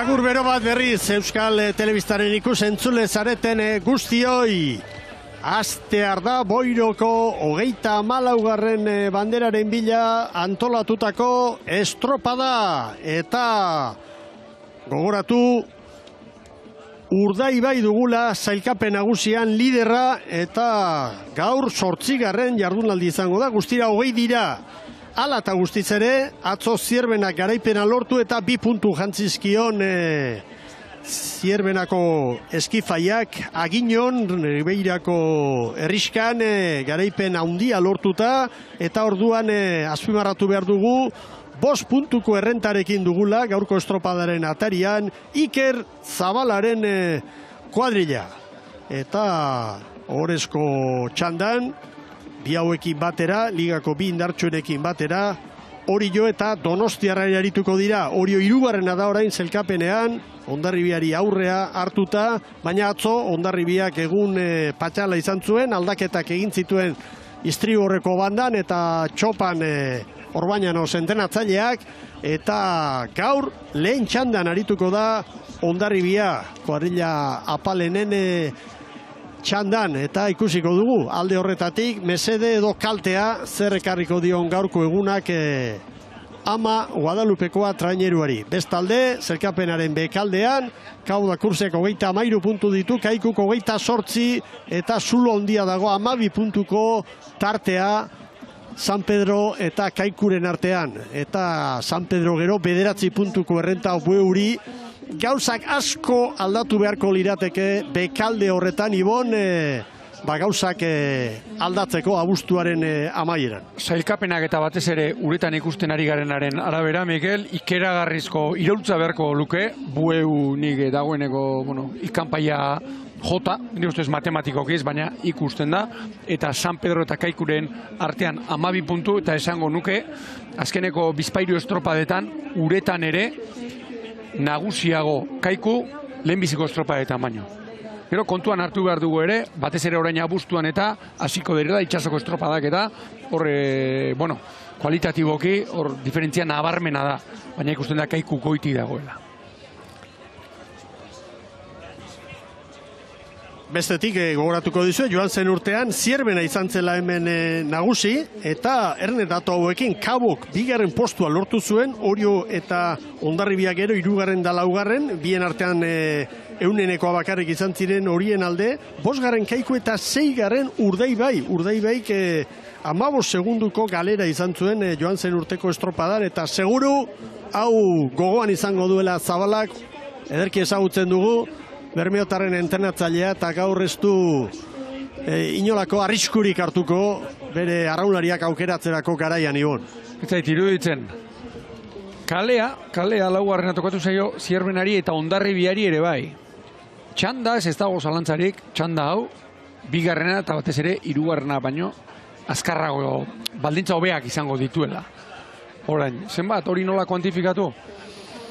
Agur bero bat berriz Euskal Telebistaren ikusentzule zareten guztioi. Astear da Boiroko 34. Banderaren bila antolatutako estropada. Eta gogoratu Urdaibai dugula sailkapen nagusian liderra eta gaur 8. jardunaldi izango da. Guztira 20 dira. Hala eta guztiz ere, atzo Zierbenak garaipena lortu eta 2 puntu jantzizkion Zierbenako eskifaiak Aginon, Ribeirako herriskan garaipen handia lortuta eta orduan azpimarratu behar dugu 5 puntuko errentarekin dugula gaurko estropadaren atarian Iker Zabalaren kuadrilla. Eta ohorezko txandan, bi hauekin batera, ligako 2 indartsuenekin batera, Orio eta Donostiarrari arituko dira. Orio 3. da orain zelkapenean, Hondarribiari aurrea hartuta, baina atzo Hondarribiak egun patxala izan zuen, aldaketak egin zituen Istriborreko bandan eta txopan Orbañano sentenatzaileak, eta gaur lehen txandan arituko da Hondarribia, kuadrilla apalenen txandan, eta ikusiko dugu alde horretatik mesede edo kaltea zer ekarriko dion gaurko egunak ama Guadalupekoa traineruari. Bestalde, zelkapenaren bekaldean, Kauda Kursek 33 puntu ditu, Kaikuk 28 eta zulo handia dago 12 puntuko tartea San Pedro eta Kaikuren artean. Eta San Pedro gero 9 puntuko errenta Bueuri. Gauzak asko aldatu beharko lirateke bekalde horretan, Ibon, gauzak aldatzeko abuztuaren amaieran. Sailkapenak eta batez ere uretan ikusten ari garenaren arabera, Mikel, ikeragarrizko iraultza beharko luke, Bueu nik dagoeneko, ikanpaia jota, nire ustez matematikoki ez, baina ikusten da, eta San Pedro eta Kaikuren artean 12 puntu, eta esango nuke, azkeneko Bizpahiru estropadetan, uretan ere, nagusiago Kaiku lehenbiziko estropadetan baino. Gero kontuan hartu behar dugu ere, batez ere orain abuztuan eta hasiko direla itsasoko estropadak eta hor, kualitatiboki hor diferentzia nabarmena da, baina ikusten da Kaiku goiti dagoela. Bestetik gogoratuko dizue, joan zen urtean Zierbena izan zela hemen nagusi, eta erne datu hauekin Kabok 2. postua lortu zuen, Orio eta Hondarribia gero 3. da 4. bien artean eunenekoa bakarrik izan ziren horien alde, 5. Kaiku eta 6. Urdaibai. Urdaibaik 15 segunduko galera izan zuen joan zen urteko estropadan, eta seguru hau gogoan izango duela Zabalak, ederki ezagutzen dugu, Bermeotarren entrenatzailea, eta gaur ez du inolako arriskurik hartuko bere arraunlariak aukeratzerako garaian, Ibon. Ez zait iruditzen. Kalea 4. tokatu zaio Zierbenari eta Hondarribiari ere bai. Txanda ez dago zalantzarik, txanda hau, 2. eta batez ere 3. baino azkarrago baldintza hobeak izango dituela. Orain, zenbat hori nola kuantifikatu?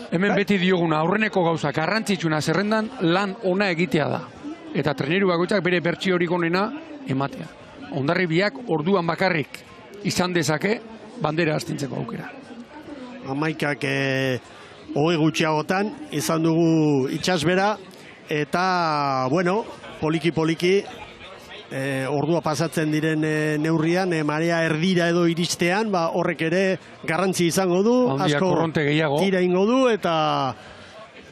Hemen beti dioguna, aurreneko gauza, garrantzitsuna zerrendan lan ona egitea da. Eta treneru bakoitzak bere bertsio horik onena ematea. Hondarribiak orduan bakarrik izan dezake bandera astintzeko aukera. 11 gutxiagotan izan dugu itsasbera, eta, poliki-poliki, ordua pasatzen diren neurrian, marea erdira edo iristean, horrek ere garrantzi izango du, asko tira ingo du, eta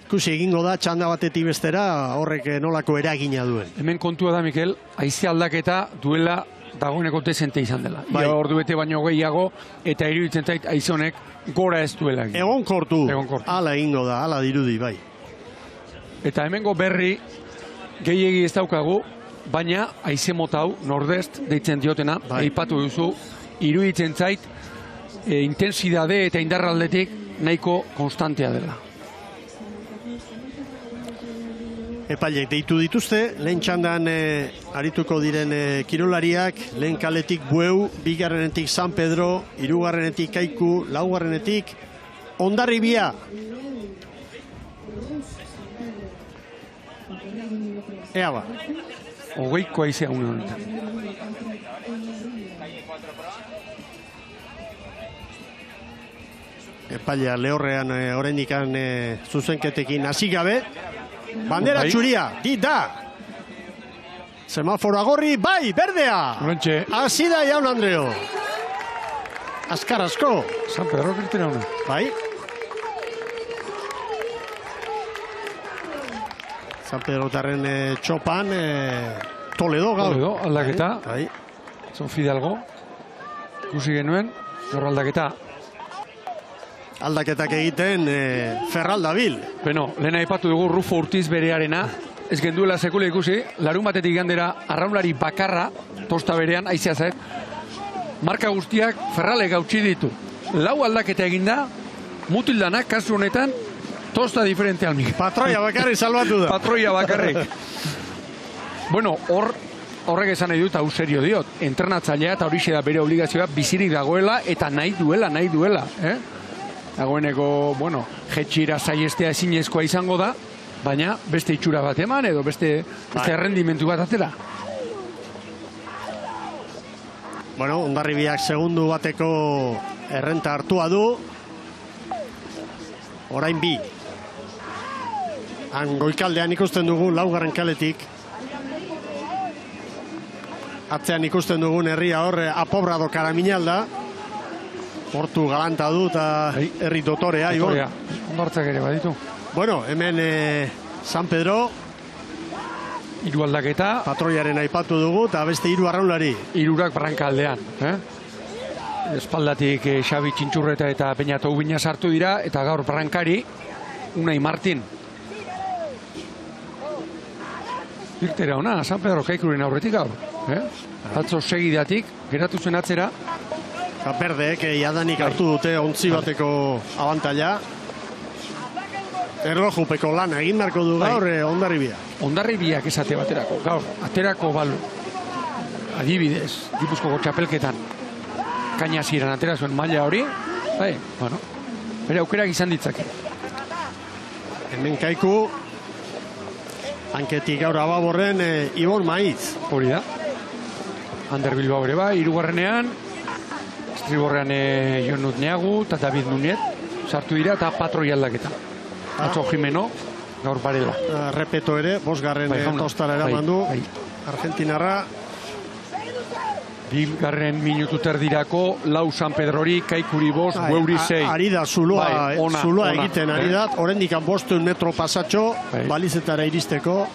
ikusi egingo da txanda batetik bestera horrek nolako eragina duen. Hemen kontua da, Mikel, haize aldaketa duela dagoeneko dezente izan dela. Ia ordu bete baino gehiago, eta iruditzen zait haize honek gora ez duela. Egonkortu, hala egingo da, hala dirudi, bai. Eta hemengo berri gehiegi ez daukagu, baina haize mota hau, nordest deitzen diotena, aipatu duzu, iruditzen zait, intensidade eta indarraldetik nahiko konstantea dela. Epailek deitu dituzte, lehen txandan arituko diren kirolariak, lehen kaletik Bueu, 2. San Pedro, 3. Kaiku, 4. Hondarribia. Ea ba. 20ko haizea une honetan. Epailea lehorrean oraindikan zuzenketekin hasi gabe. Bandera txuria, da. Semafora gorri, bai, berdea. Horrentxe. Hasi da Jaun Andreo. Azkar asko. San Pedro kirtera hona. Bai. San Pedro tarren txopan, Toledo gaur. Toledo, aldaketa. Bai. Son Fidalgo. Ikusi genuen, gaur aldaketa. Aldaketak egiten Ferraldabil. Beno, lehen aipatu dugu Rufo Urtiz berearena. Ez genduela sekule ikusi, larun batetik gandera arraunlari bakarra, tosta berean, aizea zait. Marka guztiak Ferralek gautsi ditu. Lau aldaketa eginda, mutildanak kasu honetan, tosta diferente almik. Patroia bakarrik salbatu da. Patroia bakarrik. Bueno, horrek esan nahi dut, hau serio diot. Entrenatzailea eta horixe da bere obligazioa bizirik dagoela eta nahi duela. Dagoeneko, bueno, jetxira saiestea ezinezkoa izango da, baina beste itxura bat eman edo beste errendimentu bat atera. Bueno, Hondarribiak segundu bateko errenta hartua du. Orain bi. Han goikaldean ikusten dugu, laugarren kaletik. Atzean ikusten dugun herria hor, Apobrado Karaminalda. Portu galanta du eta herri dotorea. Dotorea, ondartzak ere baditu. Bueno, hemen San Pedro. Hiru aldaketa. Patroiaren aipatu dugu eta beste hiru arraunlari. Hirurak barranka aldean. Espaldatik Xabi Txintxurreta eta Peñato Ubina sartu dira eta gaur barrankari Unai Martin. Irtera ona, San Pedro Kaikuren aurretik gaur. Atzo segidatik, geratu zen atzera. Berdeek jadanik hartu dute ontzi bateko abantaila. Erlojupeko lana egin beharko du gaur Hondarribia. Hondarribiak esate baterako, gaur, aterako balu. Adibidez, Gipuzkoko txapelketan kaina ziren atera zuen maila hori. Bueno, bere aukerak izan ditzake. Hemen Kaiku, hanketik gaur ababorren Ibon Maiz. Hori da. Ander Bilbao ere bai, hirugarrenean. Estriborrean Jon Nutneagu eta David Nuniet sartu dira eta patroi aldaketa. Atzo Jimeno, gaur Barela. Repeto ere, bosgarren tostara eraman du. Argentinarra. Bigarren minutu terdirako, lau San Pedrori, Kaikuri bost, Bueuri 6. Ari da, zuloa egiten ari da. Oraindik 500 metro pasatxo, balizetara iristeko.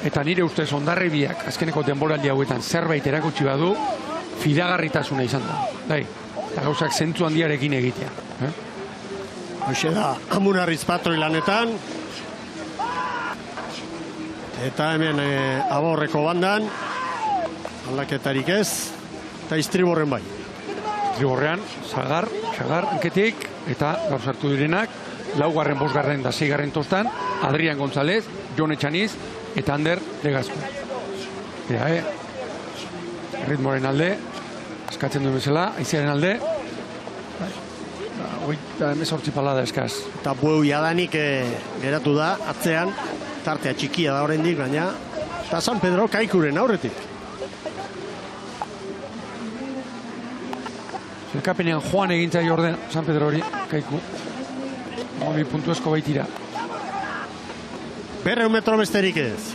Eta nire ustez Hondarribiak azkeneko denboraldi hauetan zerbait erakutsi badu, fidagarritasuna izan da. Eta gauzak zentzu handiarekin egitea. Hoxe da, Amunarriz patroi lanetan. Eta hemen Aborreko bandan, aldaketarik ez, eta Istriborren bai. Istriborrean, Sagar, hanketik, eta gaur sartu direnak, laugarren, bosgarren da seigarren tostan, Adrian González, Jon Etxaniz, eta Ander Legazko. Ritmoren alde, eskatzen duen bezala, aizearen alde. Eta emezortzi palada eskaz. Eta Bueu jadanik geratu da, atzean, tartea txikia da oraindik, baina. Eta San Pedro Kaikuren aurretik. Zelkapenean joan egintzai orden San Pedro hori, Kaiku. Mobi puntu esko baitira. 100 metro besterik ez.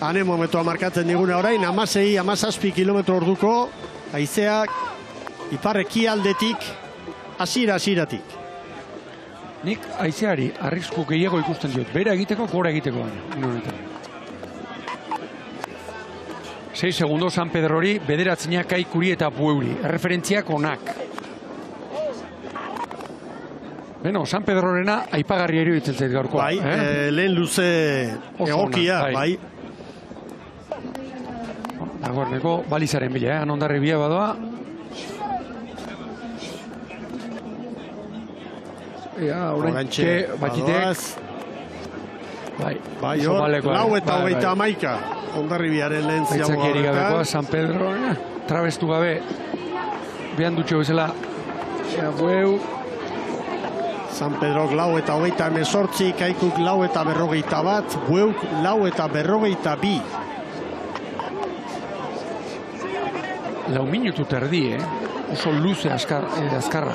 Anemometroa markatzen diguna orain, 16-17 kilometro orduko, haizeak ipar-ekialdetik, hasieratik. Nik haizeari arrisku gehiago ikusten diot, bera egiteko, gora egiteko baina. 6 segundo San Pedrori, bederatzina Kaikuri eta Bueuri. Erreferentziak onak. Beno, San Pedrorena aipagarri ere ditzen zait gaurkoa. Bai, lehen luze egokia, bai. Dagoeneko balizaren bila, Hondarribia badoa. Oraintxe batxitek. Bai, lau eta hogeita amaika. Hondarribiaren lehen ziago Aitzakierik gabekoa, San Pedro, trabestu gabe. Behan dutxo bezala. Bueu. San Pedrok 4 eta 28, Kaikuk 4 eta 41, Bueuk 4 eta 42. lau minutu terdi, oso luze azkarra.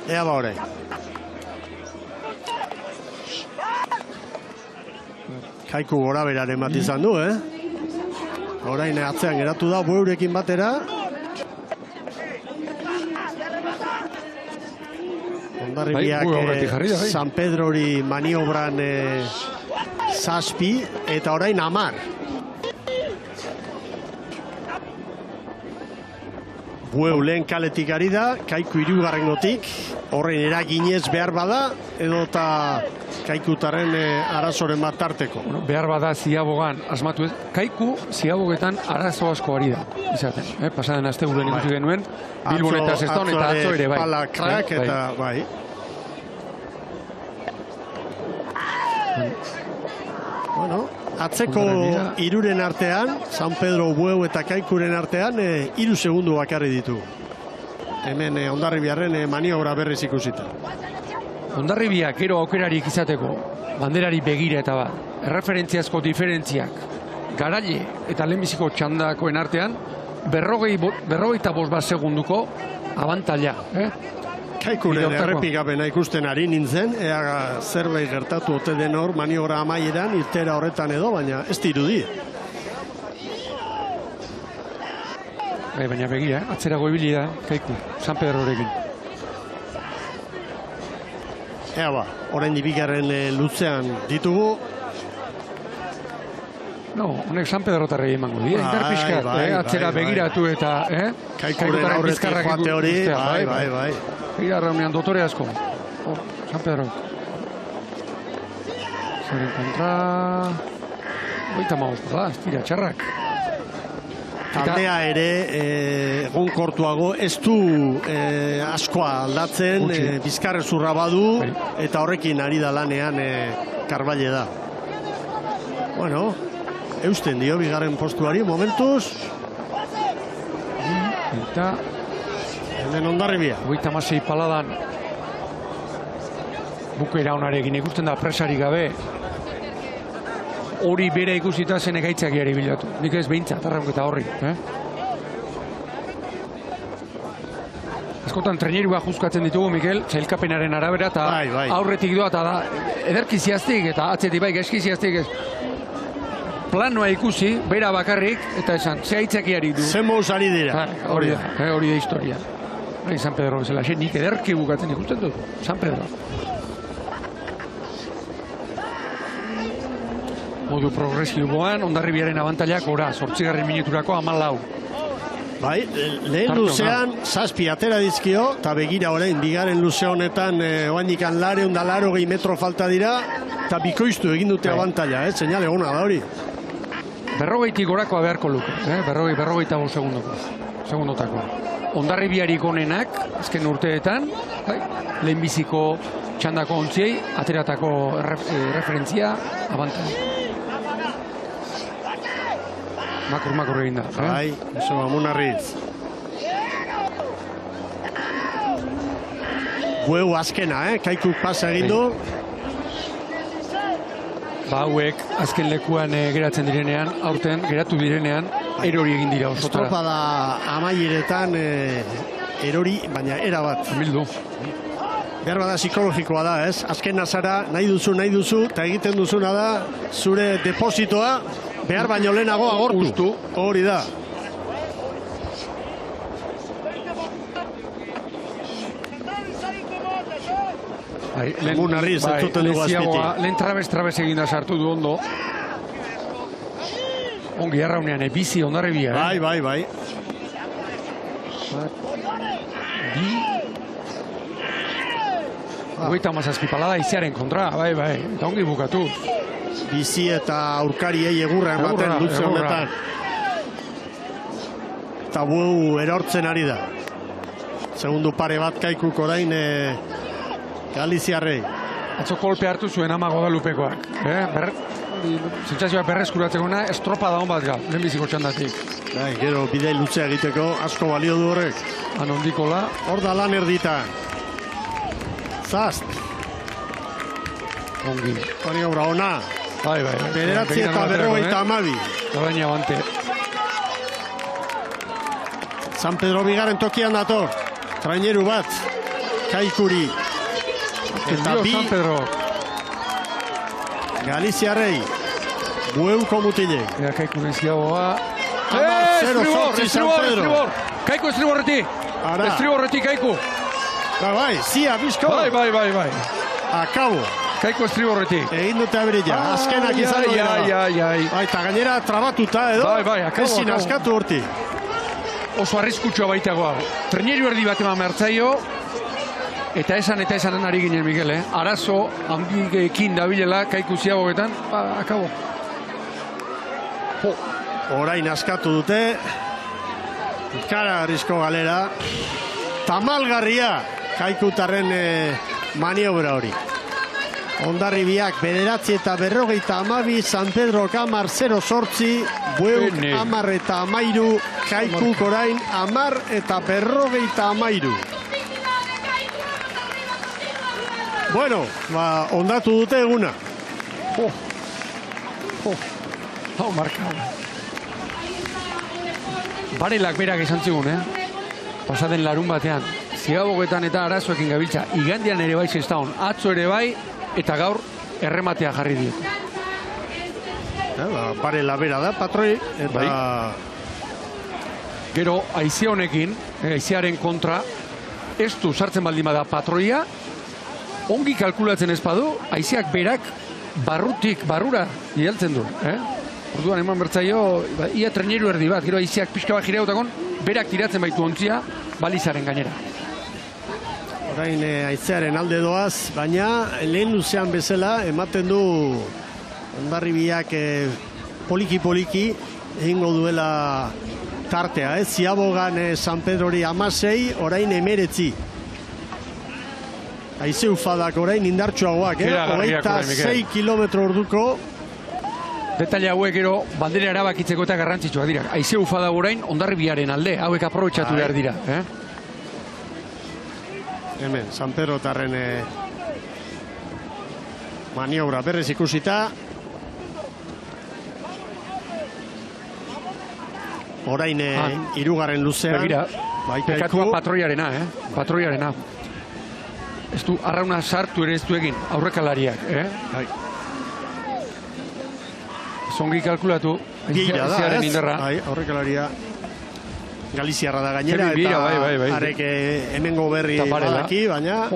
Ea ba orain. Kaiku gora beraren bat izan du, Orain atzean geratu da Bueurekin batera. Hondarribiak San Pedrori maniobran zazpi eta orain 10. Bueu lehen kaletik ari da, Kaiku hirugarrengotik, horren eraginez behar bada, edota Kaikutaren arazoren bat tarteko. Behar bada ziabogan asmatu ez, Kaiku ziabogetan arazo asko ari da, izaten. Pasaden aste buruan ikusi genuen, Bilbon eta Zeston eta atzo ere, bai. Palakrak eta bai. Bueno, atzeko iruren artean, San Pedro, Bueu eta Kaikuren artean, 3 segundu bakarri ditu. Hemen Hondarribiaren maniobra berriz ikusita. Hondarribiak gero aukerarik izateko, banderari begira eta bat, erreferentziazko diferentziak, garaile eta lehenbiziko txandakoen artean, 45 segunduko abantaila. Kaikuren errepikapena ikusten ari nintzen, ea zerbait gertatu ote den hor maniobra amaieran, irtera horretan edo, baina ez dirudi. Baina begira, atzerago ibili da, Kaiku, San Pedrorekin. Ea ba, orain bigarren luzean ditugu. No, honek San Pedrotarrei emango dira, interpiskat, atzera begiratu eta, Kaikuren aurretik joate hori, bai. Gira reunean dotore asko. San Pedro. Zeren kontra... Oita mauzko da, ez dira txarrak. Taldea ere, egun kortuago, ez du askoa aldatzen, bizkarrezurra badu, eta horrekin ari da lanean Karballe da. Bueno, eusten dio bigarren postuari, momentuz. Eta... Hemen Hondarribia. 36 paladan bukera onarekin ikusten da presari gabe. Hori bere ikusita zen egaitzak ere bilatu. Nik ez behintzat, arrauketa horri. Askotan trenerua juzkatzen ditugu, Mikel, zailkapenaren arabera, eta aurretik doa, eta da, ederki ziaztik, eta atzetik bai, gaizki ziaztik ez. Planoa ikusi, bera bakarrik, eta esan, ze aitzakiari du. Ze mouz ari dira. Hori da historia. San Pedro bezala, nik ederki bukatzen ikusten dut. San Pedro. Modu progresiboan, Hondarribiaren abantailak ora, 8. minuturako 14. Bai, lehen luzean, 7 atera dizkio, eta begira orain, bigarren luze honetan, oainikan 180 metro falta dira, eta bikoiztu egin dute abantaila, seinale ona da hori. 40 gorakoa beharko luke, 45 segundotako. Hondarribiarik onenak, azken urteetan, lehenbiziko txandako ontziei, ateratako referentzia, abantaila. Makur egin da. Bai, eso Amunarriz. Bueu azkena, Kaikuk pasa egin du. Hauek azken lekuan geratzen direnean, aurten geratu direnean, erori egin dira osotara. Estropada amaieretan erori, baina erabat. Bildu. Behar bada psikologikoa da, Azken nazara, nahi duzu, eta egiten duzuna da, zure depositoa, behar baino lehenago agortu. Hori da. Amunarriz, ez zuten dugu azpiti. Lehen trabez egin da sartu du ondo. Ongi arraunean, bizi Hondarribia. Bai. Hogeita mazazpi palada iziaren kontra, bai, eta ongi bukatu. Bizi eta aurkariei egurra ematen dutze honetan. Eta Bueu erortzen ari da. Segundu pare bat Kaikuk orain Galiziarrei. Atzo kolpe hartu zuen Ama Guadalupekoak. Sentsazioa berreskuratzeko na, estropada hon bat lehenbiziko txandatik. Gero bidei lutzea egiteko asko balio du horrek. Anondikola. Hor da lan erditan. Zast. Ongi. Maniobra ona. Bai. Bederatzi eta 52. Orain abante. San Pedro bigarren tokian dator. Traineru bat. Kaikuri. Eta bi. San Pedro. Galiziarrei. Bueuko mutilek. Ea Kaiku neziagoa. Estribor. Kaiku estriborretik. Estriborretik Kaiku. Bai, zia, bizko. Bai. Akabo. Kaiku estriborretik. Egin dute abrilla. Azkenak izango dira. Bai, eta gainera trabatuta edo. Bai, akabo. Ezin askatu horti. Oso arriskutsua baitagoa. Treneru erdi bat eman mertzaio. Eta esan ari ginen, Miguel, Arazo, handiekin dabilela, Kaiku ziagoetan, akabo. Orain askatu dute. Kara arrizko galera. Tamalgarria Kaikutarren maniobra hori. Hondarribiak 9 eta 52, San Pedro Kamar 0-8, Bueuk 10 eta 13, Kaikuk orain 10 eta 52. Bueno, ondatu dute eguna. Hau marka. Barelak berak esan zigun, Pasaden larun batean. Ziabogetan eta arazoekin gabiltza. Igandian ere bai zestaun. Atzo ere bai, eta gaur errematea jarri dio. Barela bera da, patroi. Eta... Gero, haize honekin, haizearen kontra, ez du sartzen baldin bada patroia, ongi kalkulatzen ez badu, haizeak berak barrutik barrura ialtzen du. Orduan eman bertzaio, ia treneru erdi bat, gero haizeak pixka bat jireautakon, berak tiratzen baitu ontzia, balizaren gainera. Orain haizearen alde doaz, baina lehen luzean bezala ematen du Hondarribiak poliki-poliki egingo duela tartea. Ziabogan San Pedrori 16, orain 19. Haize ufadak orain indartsuagoak, 26 kilometro orduko. Detaile hauek gero bandera erabakitzeko eta garrantzitsuak dira. Haize ufadak orain Hondarribiaren alde, hauek aprobetxatu behar dira. Hemen, San Pedro tarren maniobra berrez ikusita. Orain hirugarren luzean. Begira, pekatua patroiarena, patroiarena. Ez du, arrauna sartu ere ez du egin, aurrekalariak, Zongi kalkulatu, Gira da, ez? Aurrekalaria Galiziarra da gainera, eta harek hemengo berri badaki, baina...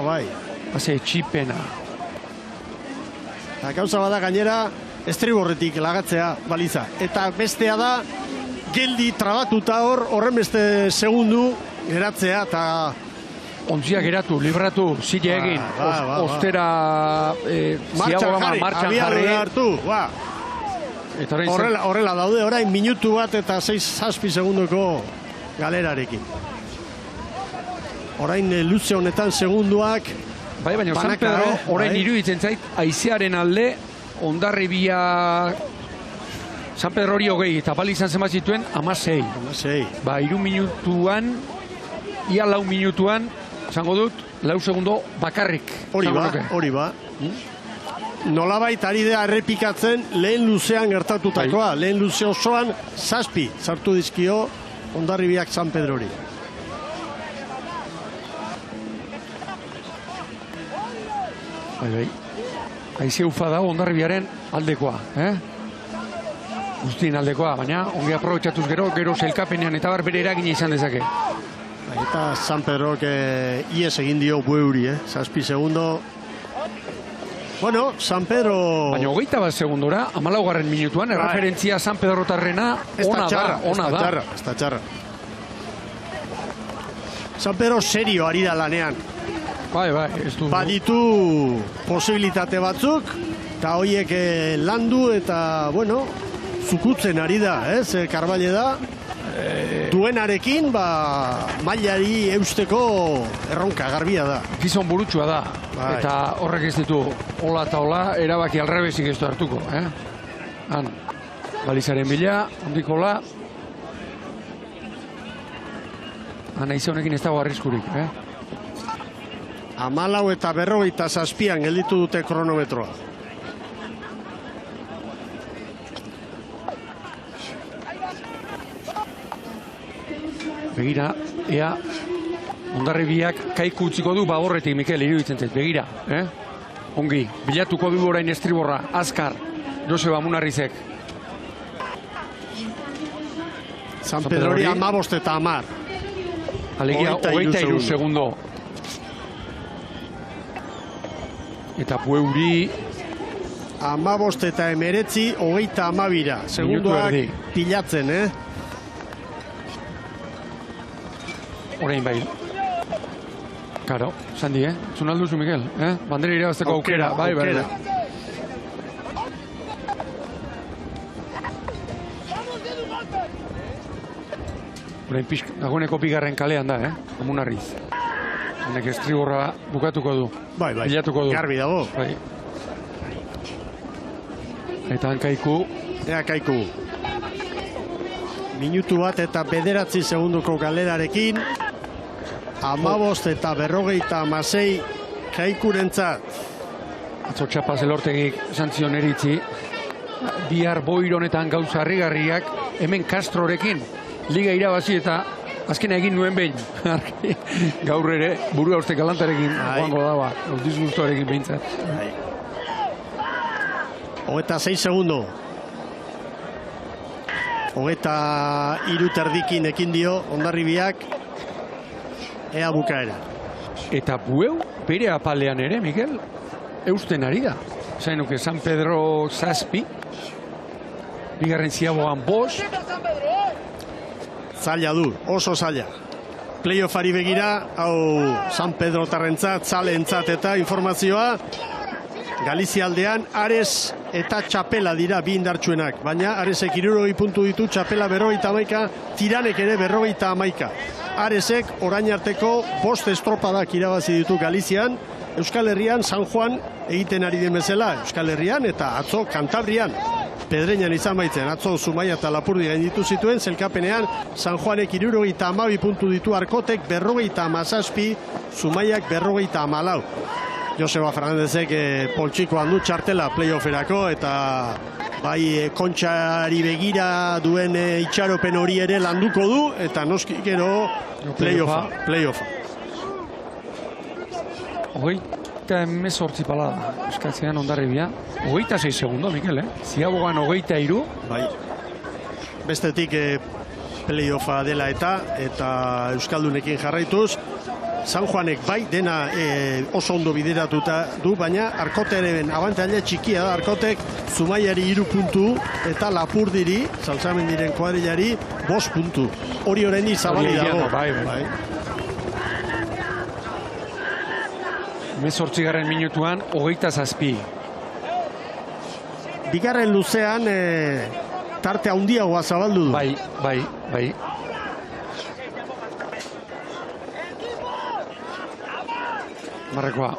Bai. Haze, txipena. Gauza bada gainera, estriborretik lagatzea baliza. Eta bestea da, geldi trabatuta horren beste segundu geratzea, eta... Ontziak geratu, libratu, zile egin, ostera, martxan jarri. Horrela daude, orain minutu bat eta 6-6 segundoko galerarekin. Orain luze honetan segunduak... Baina San Pedro, orain iruditzen zait, haizearen alde, Hondarribia... San Pedro hori 20, eta bali izan zenbat zituen, 16. 3 minutuan, ia 4 minutuan, zango dut, 4 segundo bakarrik. Hori ba. Nolabait ari da errepikatzen lehen luzean gertatutakoa. Lehen luze osoan 7 sartu dizkio Hondarribiak San Pedrori. Haize ufa dago Hondarribiaren aldekoa, Guztien aldekoa, baina ongi aprobetxatuz gero zelkapenean eta bere eragina izan dezake. Eta San Pedrok ies egin dio Bueuri, 7 segundo. Bueno, San Pedro... Baina 21 segundora, 14. minutuan, erreferentzia San Pedro tarrena ona da. Ez da txarra. San Pedro serio ari da lanean. Bai, ez du. Baditu posibilitate batzuk, eta horiek landu eta, bueno, zukutzen ari da, Karbaile da. Duenarekin, mailari eusteko erronka garbia da. Gizon burutsua da. Eta horrek ez ditu hola eta hola, erabaki alrebesik ez du hartuko. Han, balizaren bila, ondiko hola. Han aize honekin ez dago arriskurik. 14 eta 57 gelditu dute kronometroa. Begira, ea, Hondarribiak kaiku utziko du baborretik, Mikel, iruditzen zait. Begira, ongi, bilatuko du orain estriborra, azkar, Joseba Munarrizek. San Pedrori 15 eta 10. Alegia, 23 segundo. Eta Pueuri... 15 eta 19, 32. Segundoak pilatzen, Orain bai. Karo, Sandi, Zun alduzu, Mikel, Bandera irabazteko aukera. Bai. Orain dagoeneko bigarren kalean da, Amunarriz. Honek estriborra bukatuko du. Bai. Bilatuko du. Garbi dago. Bai. Eta Kaiku. Ea Kaiku. Minutu bat eta 9 segunduko galerarekin. 15 eta 56 Kaikurentzat. Atzo Txapaz Elortegik santzion eritzi. Bihar Boironetan gauza harrigarriak, hemen Castrorekin liga irabazi eta azkena egin nuen behin. Gaur ere burua uste galantarekin joango daba, disgustoarekin behintzat. 26 segundo. 23 terdikin ekin dio Hondarribiak. Ea bukaera. Eta Bueu bere apalean ere, Mikel, eusten ari da. Zainuke San Pedro 7, bigarren Ziabogan 5. Zaila du, oso zaila. Playoffari begira, hau San Pedro tarrentzat, zaleentzat eta informazioa. Galizia aldean, Ares eta Txapela dira bi indartsuenak. Baina Aresek 60 puntu ditu, Txapela 51, Tiranek ere 51. Aresek orain arteko 5 estropadak irabazi ditu Galizian, Euskal Herrian San Juan egiten ari den bezala, Euskal Herrian eta atzo Kantabrian. Pedreñan izan baitzen, atzo Zumaia eta Lapurdi gainditu zituen, zelkapenean San Juanek 72 puntu ditu, Arkotek 57, Zumaiak 54. Joseba Fernandezek poltsikoan du txartela playofferako eta bai kontxari begira duen itxaropen hori ere landuko du eta noski gero playoffa. Hogeita 18 palada eskatzean Hondarribia. 26 segundo, Mikel, Ziabogan 23. Bai. Bestetik playoffa dela eta Euskaldunekin jarraituz. San Juanek bai dena oso ondo bideratuta du, baina Arkoteren abantaila txikia da. Arkotek Zumaiari 3 puntu eta Lapurdiri, Salzamendiren kuadrilari 5 puntu. Hori oraindik zabalik dago. Bai. 18. minutuan 27. Bigarren luzean tarte handiagoa zabaldu du. Bai. Marrekoa.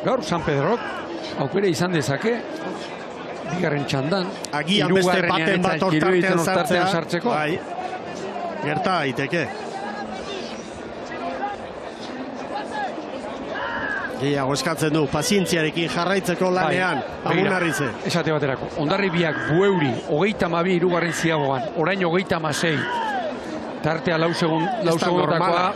Gaur San Pedrok aukera izan dezake bigarren txandan. Agian beste baten bat hortartean sartzeko. Bai. Gerta daiteke. Gehiago eskatzen du, pazientziarekin jarraitzeko lanean, Amunarrize. Esate baterako, Hondarribiak Bueuri, 32 hirugarren Ziabogan, orain 36. Tartea lau segundotakoa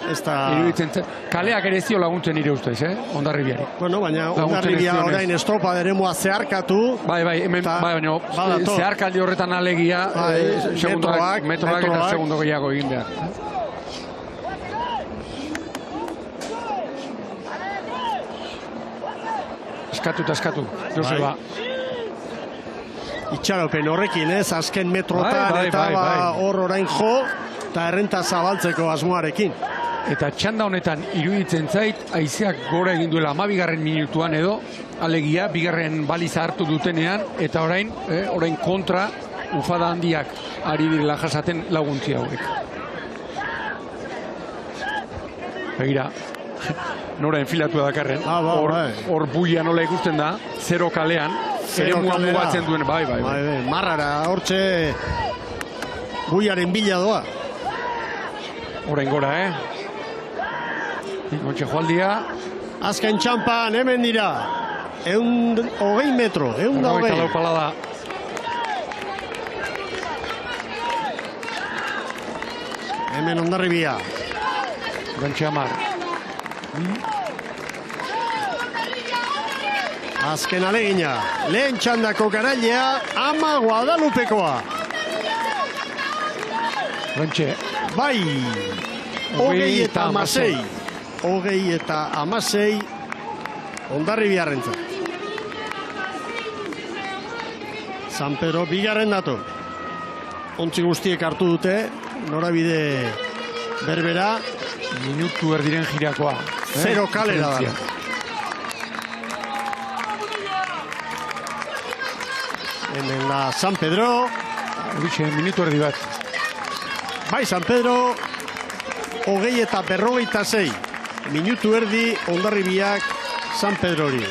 iruditzen zen. Kaleak ere zio laguntzen nire ustez, Hondarribiari. Bueno, baina Hondarribia orain estropa deremua zeharkatu. Bai, baina zeharkaldi horretan alegia, metroak eta segundo gehiago egin behar. Eskatu, Joseba. Itxaropen horrekin azken metrotan eta hor orain jo, eta errenta zabaltzeko asmoarekin. Eta txanda honetan iruditzen zait, haizeak gora egin duela 12. minutuan edo, alegia, bigarren baliza hartu dutenean, eta orain kontra ufada handiak ari direla jasaten laguntzi hauek. Begira, nora enfilatu dakarren, hor buia nola ikusten da, 0 kalean, ere mugatzen duen, bai. Marrara, hortxe buiaren bila doa. Orain gora, Montxe Joaldia. Azken txampan, hemen dira. 120 metro, 120. Hemen Hondarribia. Gantxe 10. Azken alegina. Lehen txandako garailea, Ama Guadalupekoa. Gantxe. Bai, 36. 36. Hondarribiarrentzat. San Pedro bigarren datu. Ontzi guztiek hartu dute, norabide berbera. Minutu erdiren jirakoa. 0 kalera da. Hemen da San Pedro. Horixe, minutu erdi bat. Bai, San Pedro, 40-46. Minutu erdi, Hondarribiak San Pedro hori.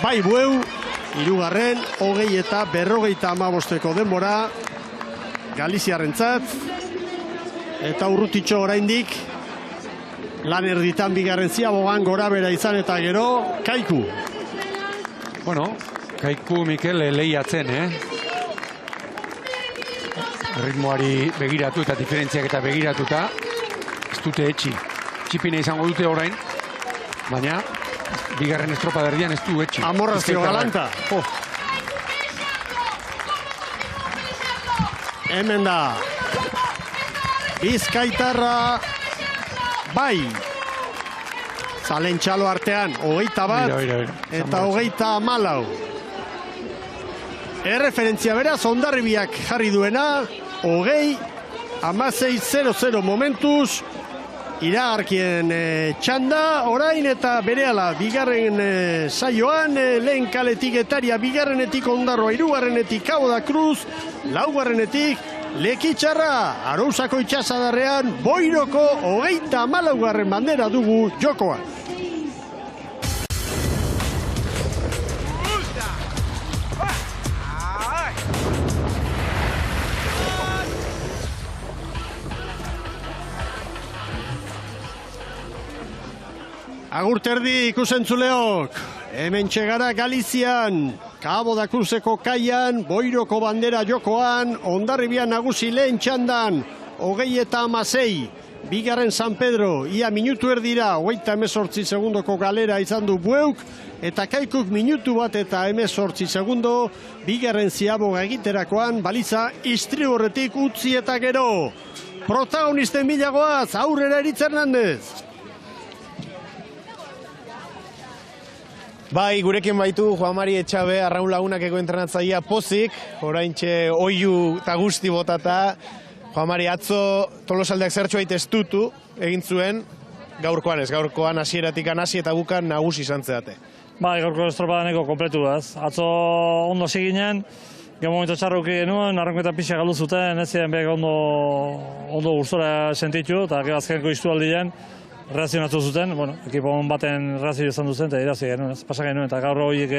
Bai, Bueu, hirugarren, 40-45 denbora, Galiziarrentzat, eta Urrutitxo oraindik, lan erditan bigarren Ziabogan gora bera izan eta gero, Kaiku. Bueno, Kaiku Mikel lehiatzen, Ritmoari begiratu eta diferentziak eta begiratuta, ez dute etxi. Txipina izango dute orain, baina bigarren estropa derdian ez du etxi. Amorrazio galanta. Hemen da. Bizkaitarra. Bai. Zalen txalo artean, 21 eta 34. Erreferentzia beraz, Hondarribiak jarri duena, 20-16-00 momentuz, iragarkien txanda, orain eta berehala bigarren saioan, lehen kaletik Etaria, bigarrenetik Ondarroa, hirugarrenetik Cabo da Cruz, laugarrenetik Lekitxarra, Arousako itxasadarrean, Boiroko 34. bandera dugu jokoa. Agurterdi ikusentzuleok, hemen txegara Galizian, Cabo da Cruzeko kaian, Boiroko bandera jokoan, Hondarribian nagusi lehen txandan, 36, bigarren San Pedro, ia minutu erdira, 38 segundoko galera izan du Bueuk, eta Kaikuk minutu bat eta 18 segundo, bigarren Ziaboga egiterakoan, baliza istriborretik utzi eta gero. Protagonisten bilagoaz, aurrera Eritz Hernandez. Bai, gurekin baitu Juan Mari Etxabe, Arraun Lagunakeko entrenatzailea pozik, oraintxe oihu eta guzti botata. Juan Mari, atzo Tolosaldeak zertxoait estutu egin zuen, gaurkoan ez, gaurkoan hasieratik hasi eta bukan nagusi izan zeate. Bai, gaurko estropada neko kompletu ez. Atzo ondo ziginen, gero momentu txarruki genuen, arranketa pixa galdu zuten, ez ziren behar ondo gurstora sentitu, eta gero azkeneko iztualdien, reazionatu zuten, bueno, ekipon baten reazio izan duzen, eta irazi genuen, pasa genuen, eta gaur horiek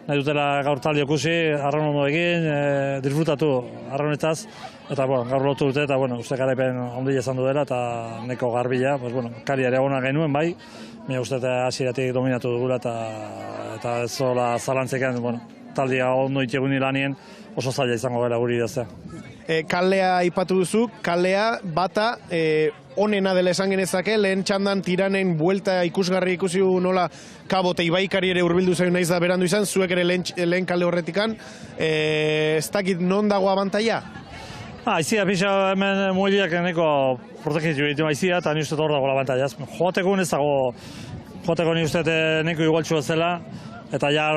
nahi dutela gaur talde okusi, arraun ondo egin, disfrutatu arraunetaz, eta bueno, gaur lotu dute, eta bueno, uste garaipen ondile izan duela, eta neko garbila, pues bueno, kariare ona genuen bai, baina uste hasieratik dominatu dugula, eta ez zola zalantzekan, bueno, taldea ondo itxeguni lanien, oso zaila izango gara guri idaztea. Kalea aipatu duzu, kalea bata onena dela esan genezake, lehen txandan tiranen buelta ikusgarri ikusi nola Cabo eta Ibaikari ere hurbildu zaio naiz da berandu izan, zuek ere lehen kale horretikan, ez dakit non dago abantaia? Aizia, pixa hemen muiliak neko protegitu ditu aizia, eta ni uste hor dago abantaia. Joateko ez dago, joateko ni uste neko igualtxua zela, eta ja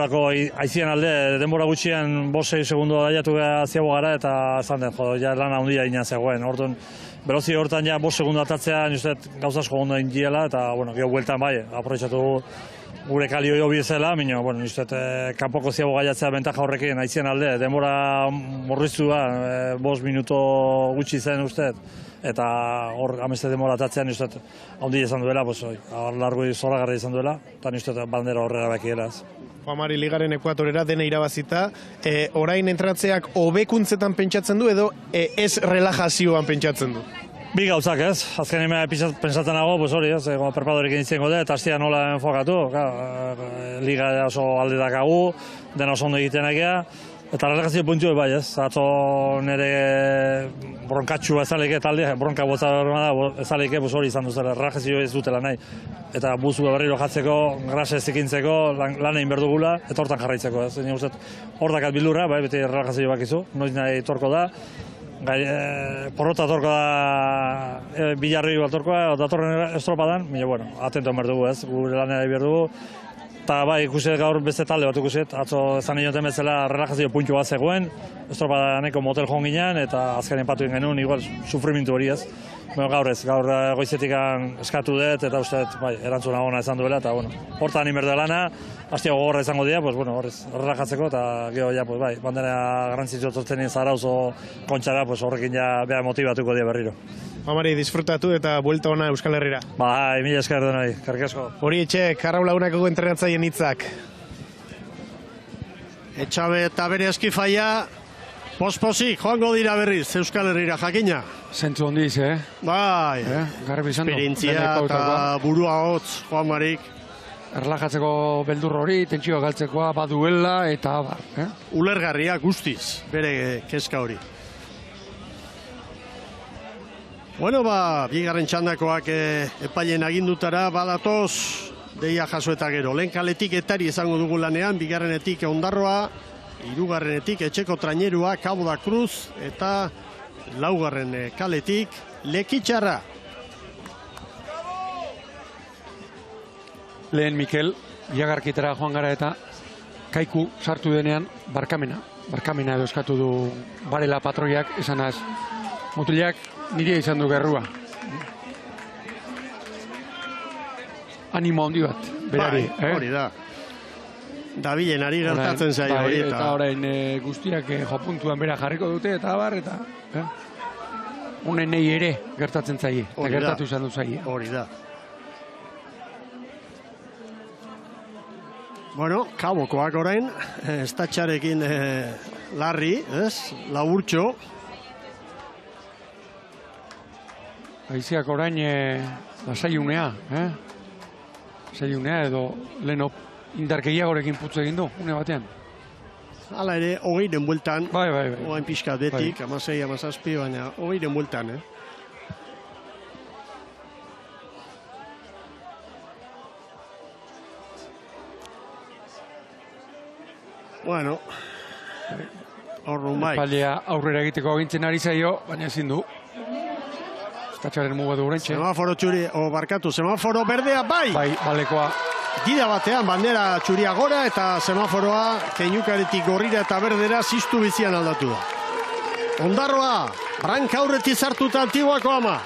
aizien alde, denbora gutxian 5-6 segundo daiatu ziago gara, eta zan den, ja lana handia ina zegoen. Hortun, berozi hortan ja 5 segundo atatzea, ni uste gauza asko ondo indiela, eta, bueno, gero bueltan bai, aprobetxatu gure kalio jo bizela, minio, bueno, ni uste kanpoko ziago gaiatzea bentaja horrekin aizien alde, denbora morriztu da, 5 minuto gutxi zen uste, eta hor ameste denbora atatzean ni uste handia izan duela, pues, largo zoragarri izan duela, eta ni uste bandera horrela bekielaz. Juan Mari, ligaren ekuatorera dena irabazita, orain entratzeak hobekuntzetan pentsatzen du edo ez relajazioan pentsatzen du? Bi gauzak ez, azken ime pentsatzen nago, pues hori ez, perpadorik egin gode, eta hastia nola enfokatu, liga oso alde dakagu, dena oso ondo egiten egea, Eta relajazio puntu bai, ez? Atzo nire bronkatxua ezaleke talde, bronka botza da, ezaleke hori izan duzela, relajazio ez dutela nahi. Eta buzu berriro jatzeko, grasa ezikintzeko, lan egin berdugula, eta hortan jarraitzeko, ez? Nire uste, hor dakat bildurra, bai, beti relajazio bakizu, noiz nahi torko da. Porrota torko da, bilarri bat torkoa, datorren estropadan, baina, bueno, atento berdugu, ez? Gure lanera berdugu. Eta bai, ikusi gaur beste talde bat ikusi, atzo ezan inoten bezala relajazio puntu bat zegoen, estropa neko motel joan ginen, eta azkaren patu genuen, igual, sufrimintu hori ez. Bueno, gaur goizetik eskatu dut, eta uste, bai, erantzuna ona izan duela, eta, bueno, hortan inberde lana, hastia gogorra izango dira, pues, bueno, horrez, relajatzeko, eta gero, ja, pues, bai, bandera garrantzitzu tortzen Zarauz o Kontxara, pues, horrekin ja, beha motibatuko dira berriro. Amari, disfrutatu eta buelta ona Euskal Herrira. Bai, mila esker denoi, karrik asko. Hori etxe, Karrau Lagunako entrenatzaien hitzak. Etxabe eta bere eskifaia, pospozik, joango dira berriz, Euskal Herrira, jakina. Zentzu hondiz, Bai, garbi izan du. esperientzia eta burua hotz, Juan Marik. Erlajatzeko beldur hori, tentsioa galtzekoa baduela, eta bar. Ulergarria guztiz, bere kezka hori. Bueno, bigarren txandakoak epailen agindutara badatoz, deia jaso eta gero. Lehen kaletik etari izango dugu lanean, bigarrenetik Ondarroa, hirugarrenetik etxeko trainerua, Cabo da Cruz, eta laugarren kaletik Lekitxarra. Lehen Mikel, biagarkitara joan gara eta Kaiku sartu denean barkamena. Barkamena edo eskatu du barela patroiak, esanaz mutilak nire izan du gerrua. Animo handi bat, berari. Hori da. Dabilen ari gertatzen zaio hori. Eta orain guztiak jopuntuan bera jarriko dute eta bar, eta honen nahi ere gertatzen zaie. Eta gertatu izan du zaie. Hori da. Bueno, Kabokoak orain, estatxarekin larri, ez? Laburtxo. Aiziak orain lasaiunea, Lasaiunea edo leheno indarkeiagorekin putzu egin du, une batean. Hala ere, 20 bueltan. Bai. Oain pixkat betik, 16, 17, baina 20 bueltan, Bueno, horrun bai. Epailea aurrera egiteko agintzen ari zaio, baina ezin du. Estatxaren muga du urentxe. Semaforo txuri, semaforo berdea, bai! Bai, balekoa. Gida batean, bandera txuria gora eta semaforoa keinukaretik gorrira eta berdera ziztu bizian aldatu da. Ondarroa, branka aurretik zartuta Antiguako ama.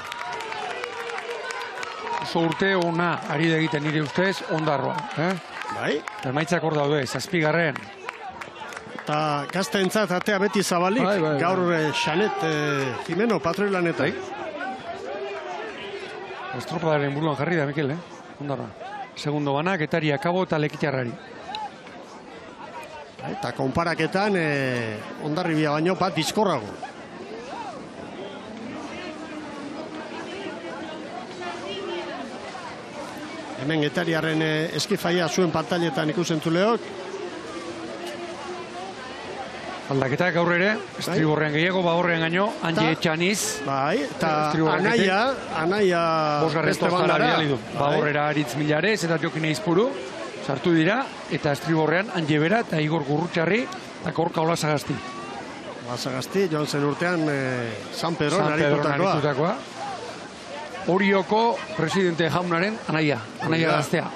Oso urte ona ari da egiten nire ustez Ondarroa. Bai. Eta emaitzak hor daude, 7. Eta gazteentzat atea beti zabalik, bai. gaur Xanet Jimeno patroilanetai. Estropadaren buruan jarri da, Mikel, Ondarroa. Segundo banak, etaria Cabo eta Lekitxarrari. Eta konparaketan Ondarribia baino bat bizkorrago. Hemen getariaren eskifaia zuen pantailetan ikusentzuleok. Aldaketak gaur ere, estriborrean gehiago, horrean gaino, Anje Etxaniz. Bai, eta Anaia beste bandara. Horrera Aritz Milarez eta Jokine Izpuru, sartu dira, eta estriborrean Anje Bera eta Igor Gurrutxarri, eta Korka Olasagasti. Olasagasti, joan zen urtean San Pedron aritutakoa. Orioko presidente jaunaren Anaia gaztea.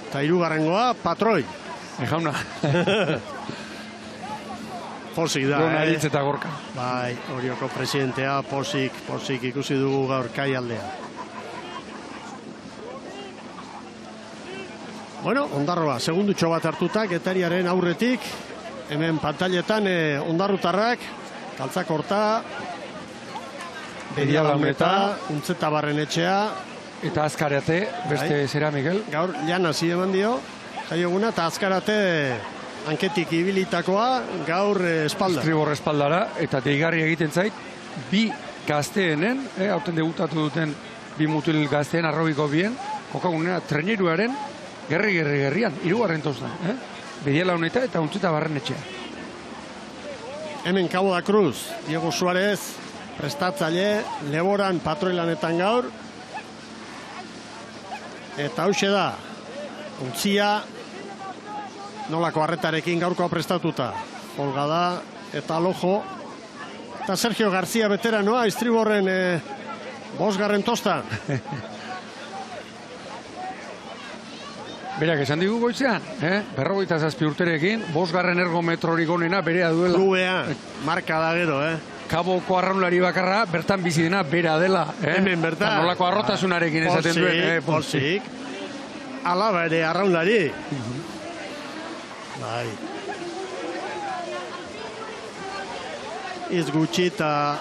Eta hirugarrengoa Patroi. Jauna. Posik da, Aritz eta Gorka. Bai, Orioko presidentea, posik ikusi dugu gaur kaialdea. Bueno, Ondarroa, segundutxo bat hartuta, getariaren aurretik, hemen pantailetan ondarrutarrak, Kaltzak horta, Bedialameta, Untzeta Barrenetxea. Eta Azkarate, beste zera, Miguel. Gaur, jana eman dio, jaioguna, eta Azkarate hanketik ibilitakoa, gaur espalda. Estribor espaldara, eta deigarri egiten zait, bi gazteenen, hauten debutatu duten bi mutil gazteen, arrobiko bien, jokagunera traineruaren gerrian, hirugarren tozna. Bediala honeta eta Untzeta Barrenetxea. Hemen Cabo da Cruz, Diego Suarez, prestatzaile, Leboran patroilanetan gaur. Eta hauxe da, ontzia, nolako harretarekin gaurkoa prestatuta. Olga da, eta Lojo. Eta Sergio García veteranoa, Istriborren 5. tostan. Berak esan digu goitzean, 57 urterekin, 5. ergometrorik onena berea duela. Klubean, marka da gero, Kaboko arraunlari bakarra, bertan bizi dena bera dela. Hemen bertan. Nolako arrotasunarekin esaten duen. Pozik. Alaba ere arraunlari. Bai. Ez gutxi eta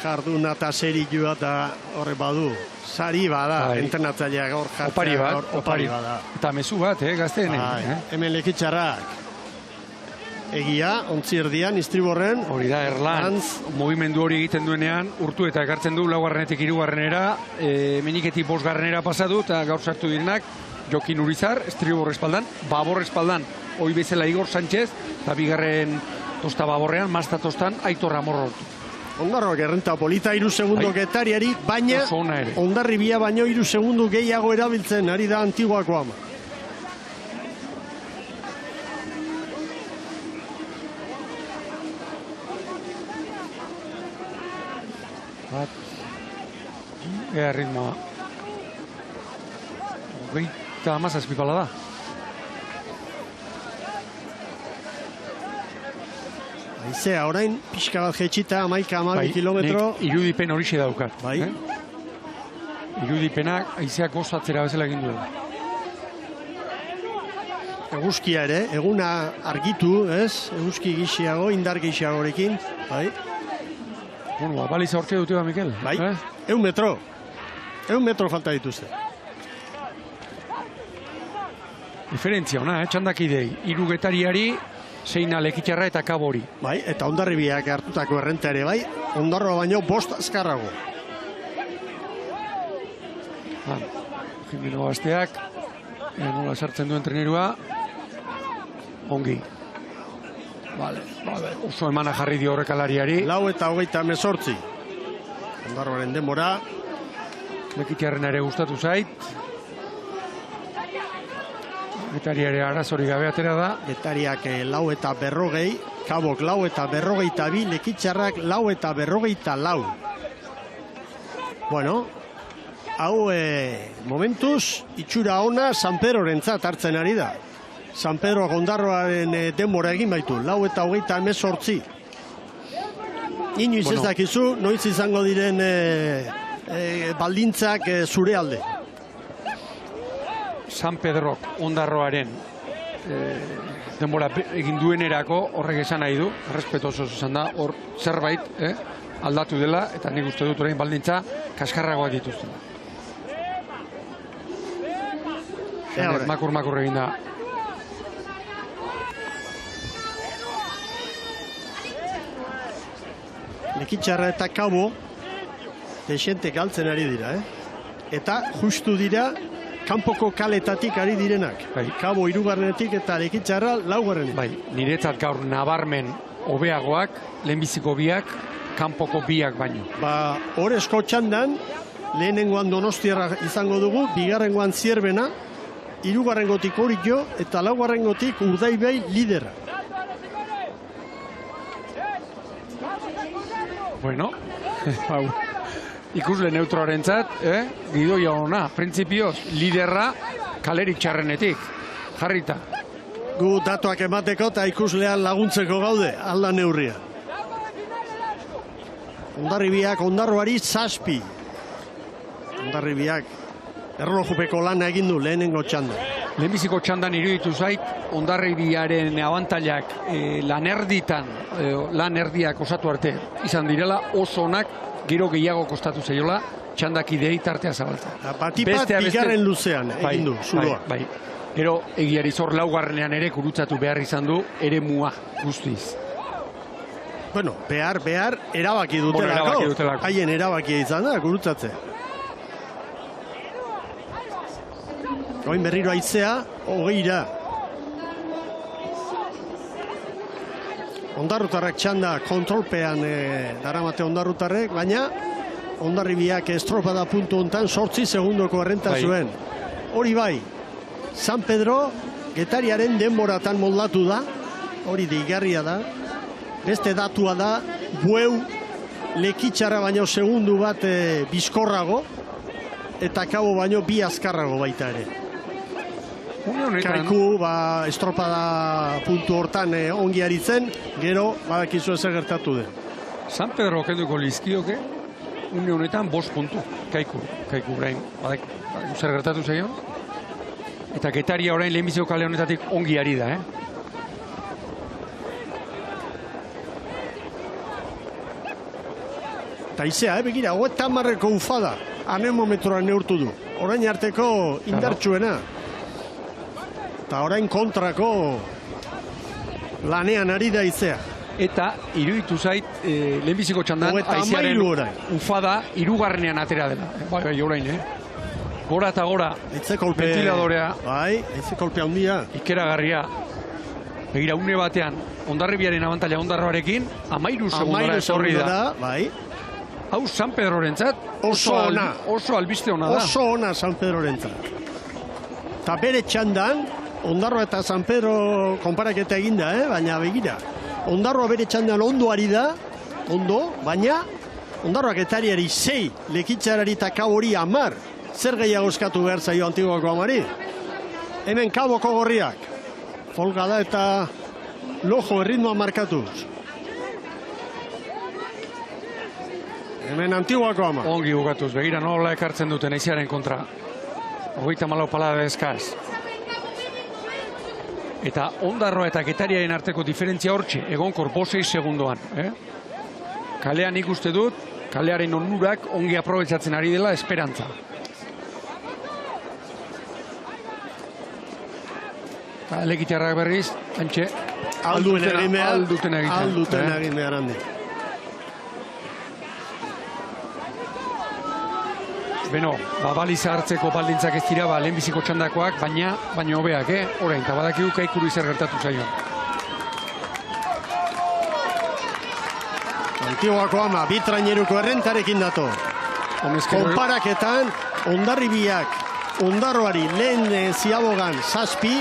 jarduna eta serioa eta horre badu. Sari bada, entrenatzailea gaur jartzea. Opari bada. Eta mezu bat, gazteen. Hemen Lekitxarrak. Egia, ontzi erdian, Istriborren. Hori da, Erlan, movimendu hori egiten duenean, urtu eta ekartzen du, 4. 3. Meniketik 5. pasatu, eta gaur sartu direnak, Jokin Urizar, Istribor espaldan, Babor espaldan, hoi bezala Igor Sánchez, eta 2. tosta Baborrean, mazta tostan, Aitor Amorro. Ondarroak errenta polita 3 segundo getariari, baina Ondarribia baino 3 segundo gehiago erabiltzen, ari da Antiguako ama. Ea ritmoa. 37 pala da. Aizea, orain, pixka bat jetxita, 11-12 kilometro. Irudipen horixe daukat. Bai. Irudipenak aizeak gozatzera bezala egin duela. Eguzkia ere, eguna argitu, ez? Eguzki gixiago, indar gixiagorekin. Bai. Bueno, baliza horke dute da, Mikel. Bai, 100 metro. 100 metro falta dituzte. Diferentzia ona, txandakidei. 3 getariari, 6 Lekitxarra eta Kabori. Bai, eta Ondarribiak hartutako errenta ere, bai. Ondarroa baino 5 azkarrago. Jimeno Basteak, nola sartzen duen trenerua. Ongi. Vale. Oso emana jarri dio horrekalariari. 4:28. Ondarroaren denbora. Lekitxarren ere gustatu zait. Getariare arazori gabe atera da. Getariak 4:40, Kabok 4:42, Lekitxarrak 4:44. Bueno, hau momentuz itxura ona San Pedrorentzat hartzen ari da. San Pedro Ondarroaren denbora egin baitu, 4:28. Inoiz ez dakizu, noiz izango diren baldintzak zure alde. San Pedrok Ondarroaren denbora egin duenerako horrek esan nahi du, errespetoso esan da, hor zerbait aldatu dela, eta nik uste dut orain baldintza kaskarragoak dituztela. Makur egin da. Lekitxarra eta Kabo desente galtzen ari dira, Eta justu dira kanpoko kaletatik ari direnak. Kabo 3. eta Lekitxarra 4. Bai, niretzat gaur nabarmen hobeagoak, lehenbiziko biak, kanpoko biak baino. Horrezko txandan, lehenengoan Donostiarra izango dugu, 2. Zierbena, 3. Orillo, eta 4. Urdaibai lidera. Bueno, ikusle neutroaren zat, gidoia ona, printzipioz, liderra kalerik txarrenetik, jarrita. Gu datuak emateko eta ikuslean laguntzeko gaude, alda neurria. Ondarribiak Ondarroari 7. Ondarribiak erlojupeko lana egin du lehenengo txanda. Lehenbiziko txandan iruditu zait, Ondarribiaren abantailak lan erdiak osatu arte izan direla, oso onak, gero gehiago kostatu zaiola, txandakidei tartea zabaltza. Batipat bigarren luzean egin du, zuloa. Bai. Gero egiari zor 4. ere kurutzatu behar izan du, ere mua guztiz. Bueno, behar, erabaki dutelako. Haien erabakia izan da, gurutzatzea. Oin berriro aizea, 20. Ondarrutarrek txanda kontrolpean daramate ondarrutarrek, baina Hondarribiak estropada puntu hontan 8 segundoko errenta zuen. Hori bai, San Pedro Getariaren denboratan moldatu da, hori deigarria da. Beste datua da, Bueu Lekitxarra baino segundu bat bizkorrago, eta Kabo baino 2 azkarrago baita ere. Kaiku, estropada puntu hortan ongi aritzen, gero badakizu ezer gertatu den. San Pedro kenduko lizkioke, une honetan 5 puntu, Kaiku orain, zer gertatu zaion. Eta Getaria orain lehenbiziko kale honetatik ongi ari da, Eta izea, begira, 50ko ufada, anemometroan neurtu du. Orain arteko indartsuena. Eta orain kontrako lanean ari da izea. Eta iruditu zait, lehenbiziko txandan, aizearen ufada irugarrenean atera dela. Bai, orain, Gora eta gora, ventiladorea. Bai, eitze kolpe handia. Ikeragarria. Begira, une batean, Hondarribiaren abantaila Ondarroarekin, 13 segundara etorri da. Bai. Hau San Pedrorentzat oso ona. Oso albiste ona da. Oso ona San Pedrorentzat. Eta bere txandan, Ondarroa eta San Pedro konparaketa eginda, baina begira. Ondarroa bere txandan ondo ari da, baina Ondarroa Getariari 6, Lekitxarari eta Kabori 10. Zer gehiago eskatu behar zaio Antiguako amari? Hemen Kaboko gorriak. Folga da eta lojo erritmoa markatuz. Hemen Antiguako ama. Ongi bukatuz, begira nola ekartzen duten aizearen kontra. 34 palada eskaz. Eta Ondarroa eta Getariaren arteko diferentzia hortxe, egonkor 6 segundoan. Kalean ikuste dut, kalearen onurak ongi aprobetsatzen ari dela esperantza. Lekitxarrak berriz, antxe, alduten egin behar handi. Beno, baliza hartzeko baldintzak ez dira, lehenbiziko txandakoak, baina hobeak, orain, eta badakigu Kaikuri zer gertatu zaion. Antiguako ama, bitraineruko errentarekin dato. Konparaketan, Hondarribiak Ondarroari lehen ziabogan 7,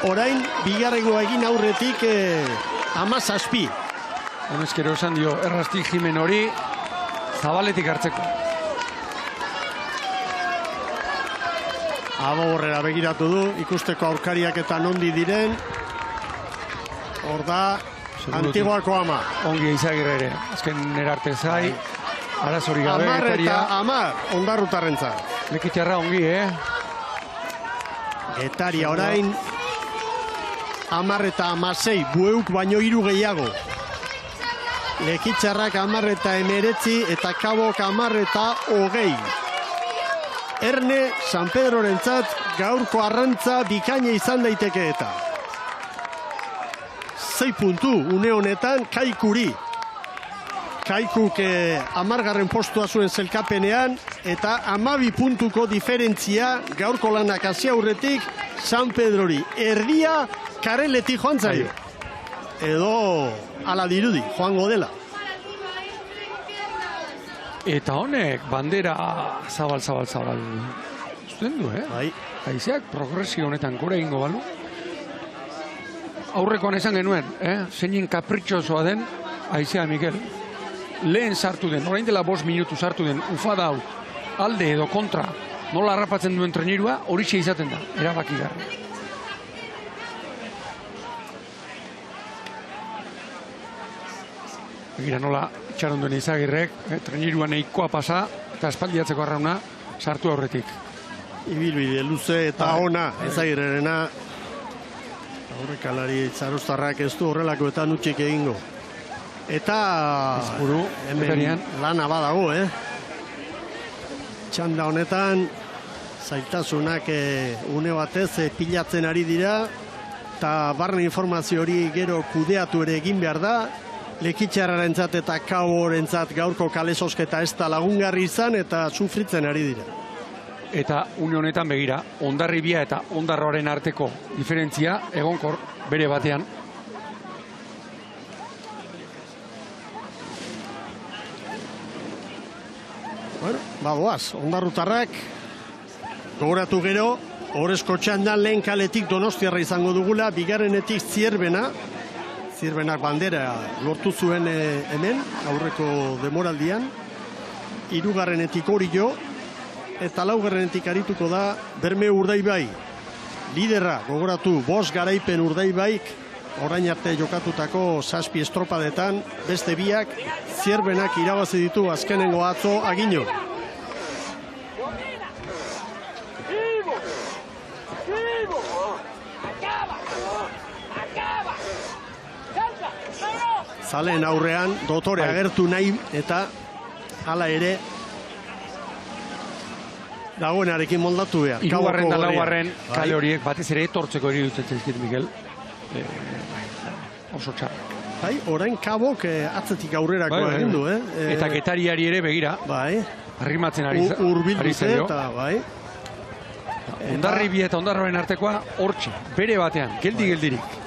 orain bigarrengoa egin aurretik 17. Honezkero esan dio, erraztik Jimen hori zabaletik hartzeko. Abo horrela begiratu du, ikusteko aurkariak eta nondi diren. Hor da, Antiguako ama. Ongi Izagirre ere, azken erarte zai, arazori gabe. 10 eta 10, Ondarrutarrentzat. Lekitxarra ongi, Getaria orain, 10 eta 16, Bueuk baino 3 gehiago. Lekitxarrak 10 eta 19, eta Kabok 10 eta 20. Erne, San Pedrorentzat gaurko arrantza bikaina izan daiteke eta. 6 puntu, une honetan, Kaikuri. Kaikuk 10. postua zuen zelkapenean, eta 12 puntuko diferentzia gaurko lanak hasi aurretik San Pedrori. Erdia kareletik joan zaio. Edo ala dirudi, joango dela. Eta honek, bandera zabal. Zuten du, Bai. Haizeak progresio honetan gora egingo balu. Aurrekoan esan genuen, zeinen kapritxosoa den haizea Mikel. Lehen sartu den, orain dela 5 minutu sartu den, ufada hau, alde edo kontra, nola harrapatzen duen trenirua, horixe izaten da, erabakigarria. Begira nola itxaron duen Izagirrek, trenirua neikoa pasa, eta espaldiatzeko arrauna sartu aurretik. Ibilbide luze eta ona, Izagirrerena. Aurrekalari Zaruztarrak ez du horrelakoetan utxik egingo. Eta hemen lana badago, Txanda honetan, zailtasunak une batez pilatzen ari dira, eta barne informazio hori gero kudeatu ere egin behar da, Lekitxarrarentzat eta Kaborentzat gaurko kale zozketa ez da lagungarri izan eta sufritzen ari dira. Eta une honetan begira, Hondarribia eta Ondarroaren arteko diferentzia egonkor bere batean. Bueno, badoaz, ondarrutarrak gogoratu gero, Orezko txandan lehen kaletik Donostiarra izango dugula, bigarrenetik Zierbenak bandera lortu zuen hemen, aurreko demoraldian, hirugarrenetik Orio, eta laugarrenetik arituko da Bermeo Urdaibai. Lidera, gogoratu, 5 garaipen Urdaibaik, orain arte jokatutako 7 estropadetan, beste biak Zierbenak irabazi ditu azkenengo atzo Agino. Zaleen aurrean dotore agertu nahi eta hala ere dagoenarekin moldatu behar. Hirugarren da laugarren kale horiek batez ere etortzeko eri dutzen zaizkit, Mikel. Oso txarrak. Bai, orain Kabok atzetik aurrerako egin du, Eta Getariari ere begira. Bai. Arrimatzen ari Urbildute eta bai. Hondarribia eta Hondarroen artekoa hortxe, bere batean, geldirik.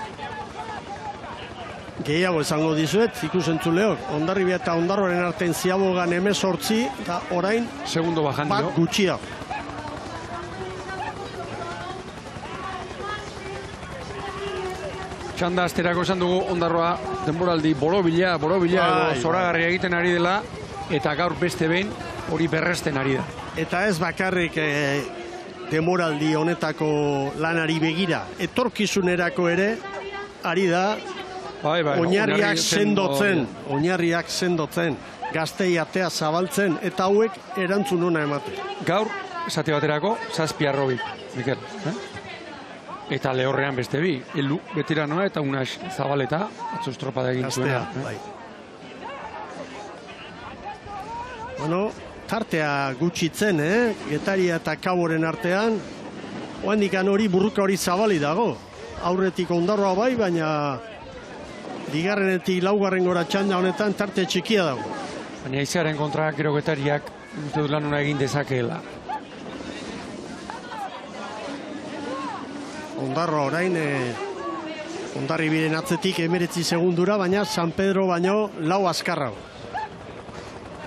Gehiago esango dizuet, ikusentzuleok, Hondarribia eta Hondarroen artean ziabogan 18 eta orain segundo bajan bat gutxia. Txanda asterako esan dugu Hondarroa denboraldi borobila edo zoragarria egiten ari dela, eta gaur beste behin hori berresten ari da. Eta ez bakarrik demoraldi honetako lanari begira, etorkizunerako ere ari da oinarriak sendotzen, gaztei atea zabaltzen, eta hauek erantzun ona emate. Gaur, esate baterako, 7 arrobi, Mikel. Eta lehorrean beste bi, Elu betiranoa eta Unas Zabaleta, atzo estropada egin zuena. Bai. Bueno, tartea gutxitzen, Getaria eta Kaboren artean, oandikan hori burruka hori zabali dago. Aurretik Hondarroa bai, baina bigarrenetik laugarren gora txanda honetan tarte txikia dago. Baina izearen kontra gero Getariak uste dut lanuna egin dezakeela. Hondarroa orain Hondarribiren atzetik 19 segundura, baina San Pedro baino 4 azkarrago.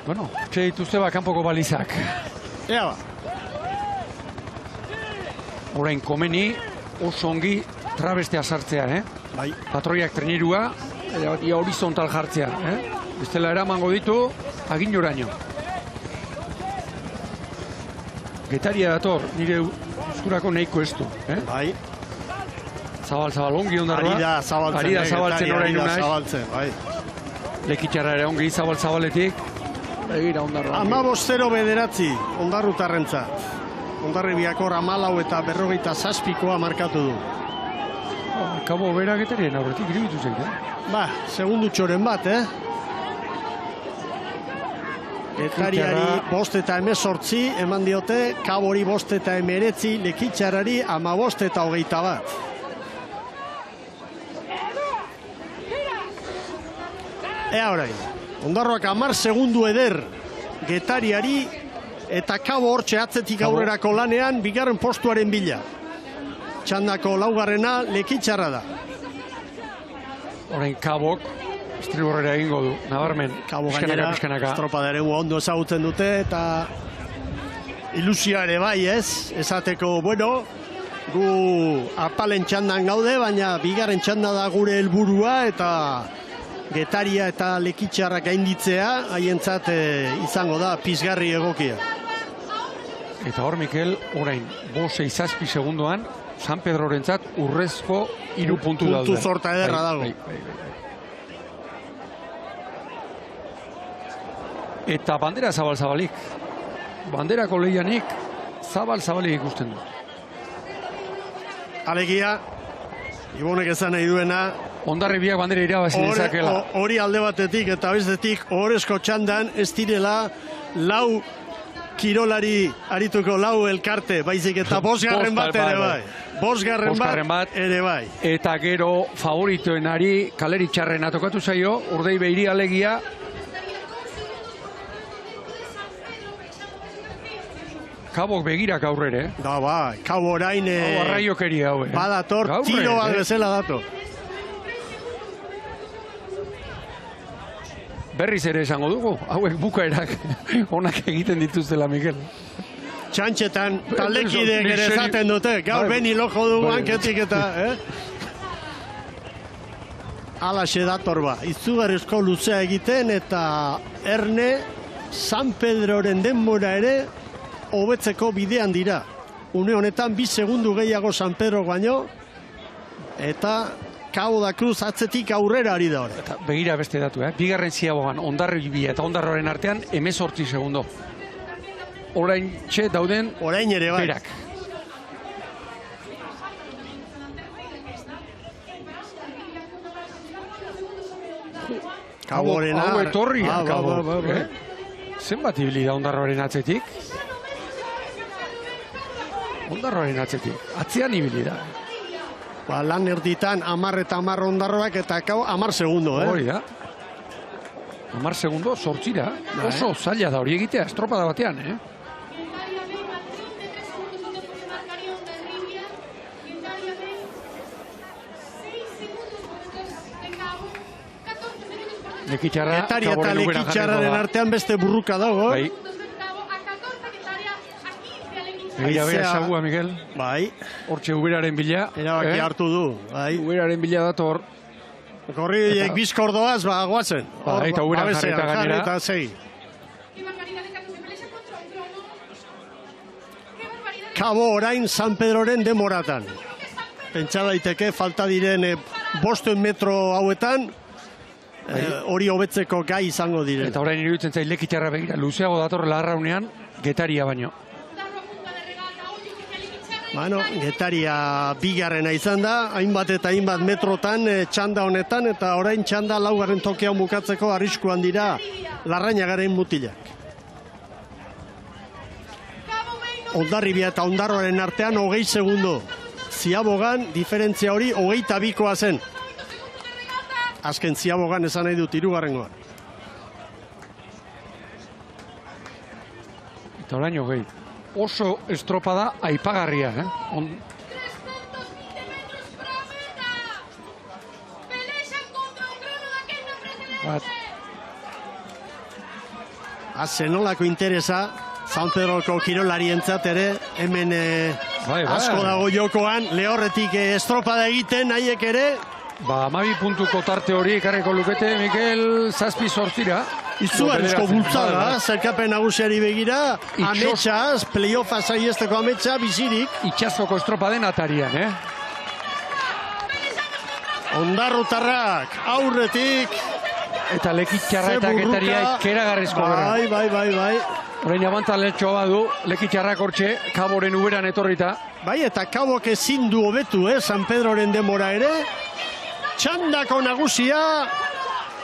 Bueno, txe dituzte kanpoko balizak. Ea ba. Orain komeni oso ongi trabestea sartzea, Bai. Patroiak trenerua, ia horizontal jartzea, Bestela eramango ditu Aginoraino. Getaria dator, nire uskurako nahiko ez du, Bai. Zabal ongi Hondarroa. Ari da zabaltzen orain unaiz. Bai. Lekitxarra ere ongi zabaletik. Begira Hondarroa. 15-0 Hondarrutarrentzat. Hondarribiako 14 eta 47koa markatu du. Kabo bera Getarien aurretik iribitu zen, Ba, segundutxoren bat, Getariari 5 eta 18 eman diote, Kabori 5 eta 19, Lekitxarari 15 eta 21. Ea orain, Hondarroak 10 segundu eder Getariari eta Kabo hortxe atzetik aurrerako lanean bigarren postuaren bila. Txandako laugarrena Lekitxarra da. Orain Kabok estriborrera egingo du, nabarmen. Kabo gainera, estropadaren ondo ezagutzen dute eta ilusioa ere bai esateko, bueno, gu apalen txandan gaude, baina bigarren txanda da gure helburua eta Getaria eta Lekitxarrak gainditzea, haientzat izango da pizgarri egokia. Eta hor, Mikel, orain, 5-6 segundoan, San Pedrorentzat urrezko 3 puntu daude. Puntu zorta ederra dago. Eta bandera zabal-zabalik. Banderako lehianik zabal-zabalik ikusten du. Alegia, Ibonek esan nahi duena, Hondarribiak bandera irabazi dezakela. Hori alde batetik eta bestetik Orezko txandan ez direla 4 kirolari arituko 4 elkarte, baizik eta 5. bat ere bai. 5. bat ere bai. Eta gero favoritoenari kaleri txarrena tokatu zaio, Urdaibeiri alegia. Kabok begirak aurrere. Da bai, Kabo orain arraiokeria hau. Badator, tiro bat bezala dator. Berriz ere esango dugu, hauek bukaerak onak egiten dituztela, Mikel. Txantxetan taldekideek ere esaten dute, gaur beni lojo dugu hanketik eta, Alaxe dator ba, izugarrizko luzea egiten eta Erne San Pedroren denbora ere hobetzeko bidean dira. Une honetan 2 segundu gehiago San Pedro baino eta Cabo da Cruz atzetik aurrera ari da hori. Eta begira beste datu, bigarren ziabogan Hondarribia eta Hondarroaren artean 18 segundo. Orain txe dauden orain ere bai. Berak. Kaborena. Hau etorria, Kabo. Zenbat ibili da Hondarroaren atzetik? Hondarroaren atzetik. Atzean ibili da. Ba, lan erditan 10 eta 10 Hondarroak eta Kabo 10 segundo, Hori da. 10 segundo, 8. Oso zaila da hori egitea, estropada batean, Lekitxarra, Getari eta Lekitxarraren artean beste burruka dago. Bai. Begira esagua, Miguel. Bai. Hortxe Uberaren bila. Erabaki hartu du. Bai. Uberaren bila dator. Korridoiek bizkordoaz, ba, guatzen. Eta Uberan jarreta gainera. Eta zei. Kabo orain San Pedroren demoratan. Pentsa daiteke falta diren 5 metro hauetan, hori hobetzeko gai izango diren. Eta orain iruditzen zait Lekitxarra begira, luzeago datorrela arraunean, Getaria baino. Bueno, Getaria bigarrena izan da, hainbat eta hainbat metrotan txanda honetan, eta orain txanda 4. tokian bukatzeko arriskuan dira Larrañagaren mutilak. Hondarribia eta Hondarroaren artean 20 segundo. Ziabogan diferentzia hori 22koa zen. Azken Ziabogan esan nahi dut 3. Eta orain 20. Oso estropada aipagarria, Zenolako interesa San Pedroko kirolarientzat ere, hemen asko dago jokoan, lehorretik estropada egiten, nahiek ere. Ba, 12 puntuko tarte hori ekarriko lukete, Mikel, 7-8. Izugarrizko bultzada, zerkapen nagusiari begira, ametsaz, playoffa saiesteko ametsa, bizirik. Itxasoko estropaden atarian, Hondarrutarrak, aurretik. Eta Lekitxarra eta Getaria ikeragarrizko gara. Bai. Orain abantaletxoa badu, Lekitxarrak hortxe, Kaboren Uberan etorrita. Bai, eta Kabok ezin du hobetu, San Pedroren demora ere. Txandako nagusia,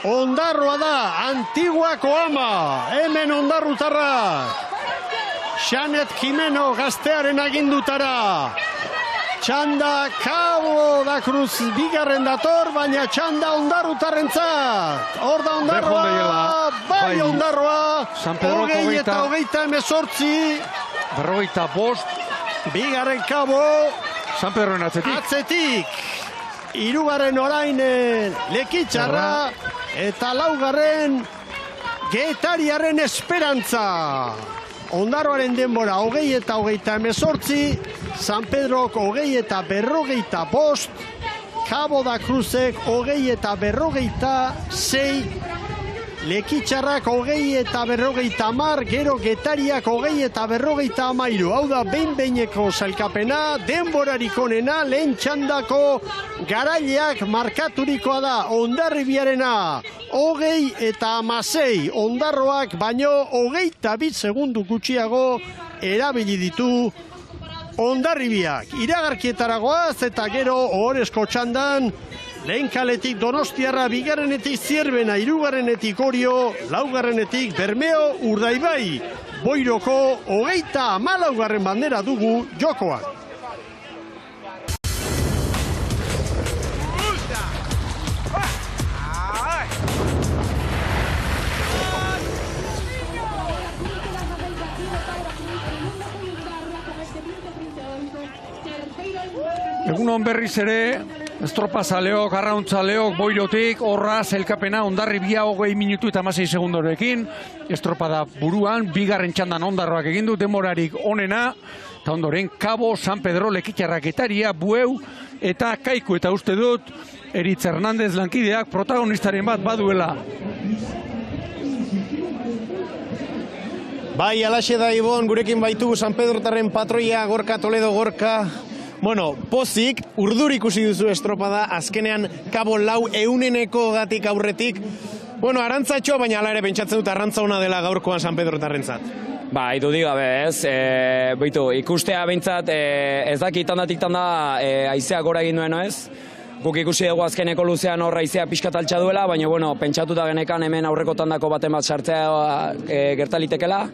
Hondarroa da, Antiguako ama, hemen hondarrutarrak. Xanet Jimeno gaztearen agindutara. Txanda Cabo da Cruz bigarren dator, baina txanda hondarrutarrentzat. Hor da Hondarroa, bai Hondarroa, 20 eta 18. 45. Bigarren Cabo, San Pedroen atzetik. 3. orain Lekitxarra eta 4. Getariaren esperantza. Hondarroaren denbora 20 eta 18, San Pedrok 20 eta 45, Cabo da Cruzek 20 eta 46, Lekitxarrak 20 eta 50, gero Getariak 20 eta 53. Hau da behin-behineko sailkapena, denborarik onena, lehen txandako garaileak markaturikoa da, Hondarribiarena 20 eta 16, Hondarroak baino 22 segundu gutxiago erabili ditu Hondarribiak. Iragarkietaragoaz eta gero ohorezko txandan, lehen kaletik Donostiarra, bigarrenetik Zierbena, 3. Orio, 4. Bermeo, Urdaibai. Boiroko 34. bandera dugu jokoan. Egunon berriz ere, Estropazaleok, arrauntzaleok, boirotik, horra, zelkapena, ondarri bia 20 minutu eta 16 segundorekin. Estropada buruan, bigarren txandan ondarroak egin du, demorarik onena. Eta ondoren, Kabo, San Pedro, Lekitxarraketaria, Bueu eta Kaiku. Eta uste dut, Eritz Hernandez lankideak protagonistaren bat baduela. Bai, alaxe da Ibon, gurekin baitu San Pedrotarren patroia, Gorka Toledo, Gorka. Bueno, pozik, urduri ikusi duzu estropada, azkenean Kabo lau euneneko gatik aurretik. Bueno, arantzatxo, baina ala ere pentsatzen dut arrantza ona dela gaurkoan San Pedrotarrentzat. Ba, idudik gabe ez, bitu, ikustea behintzat, ez dakit tandatik tanda haizea gora egin duen, ez? Guk ikusi dugu azkeneko luzean hor haizea pixkat altxa duela, baina, bueno, pentsatuta genekan hemen aurreko tandako baten bat sartzea gertalitekela.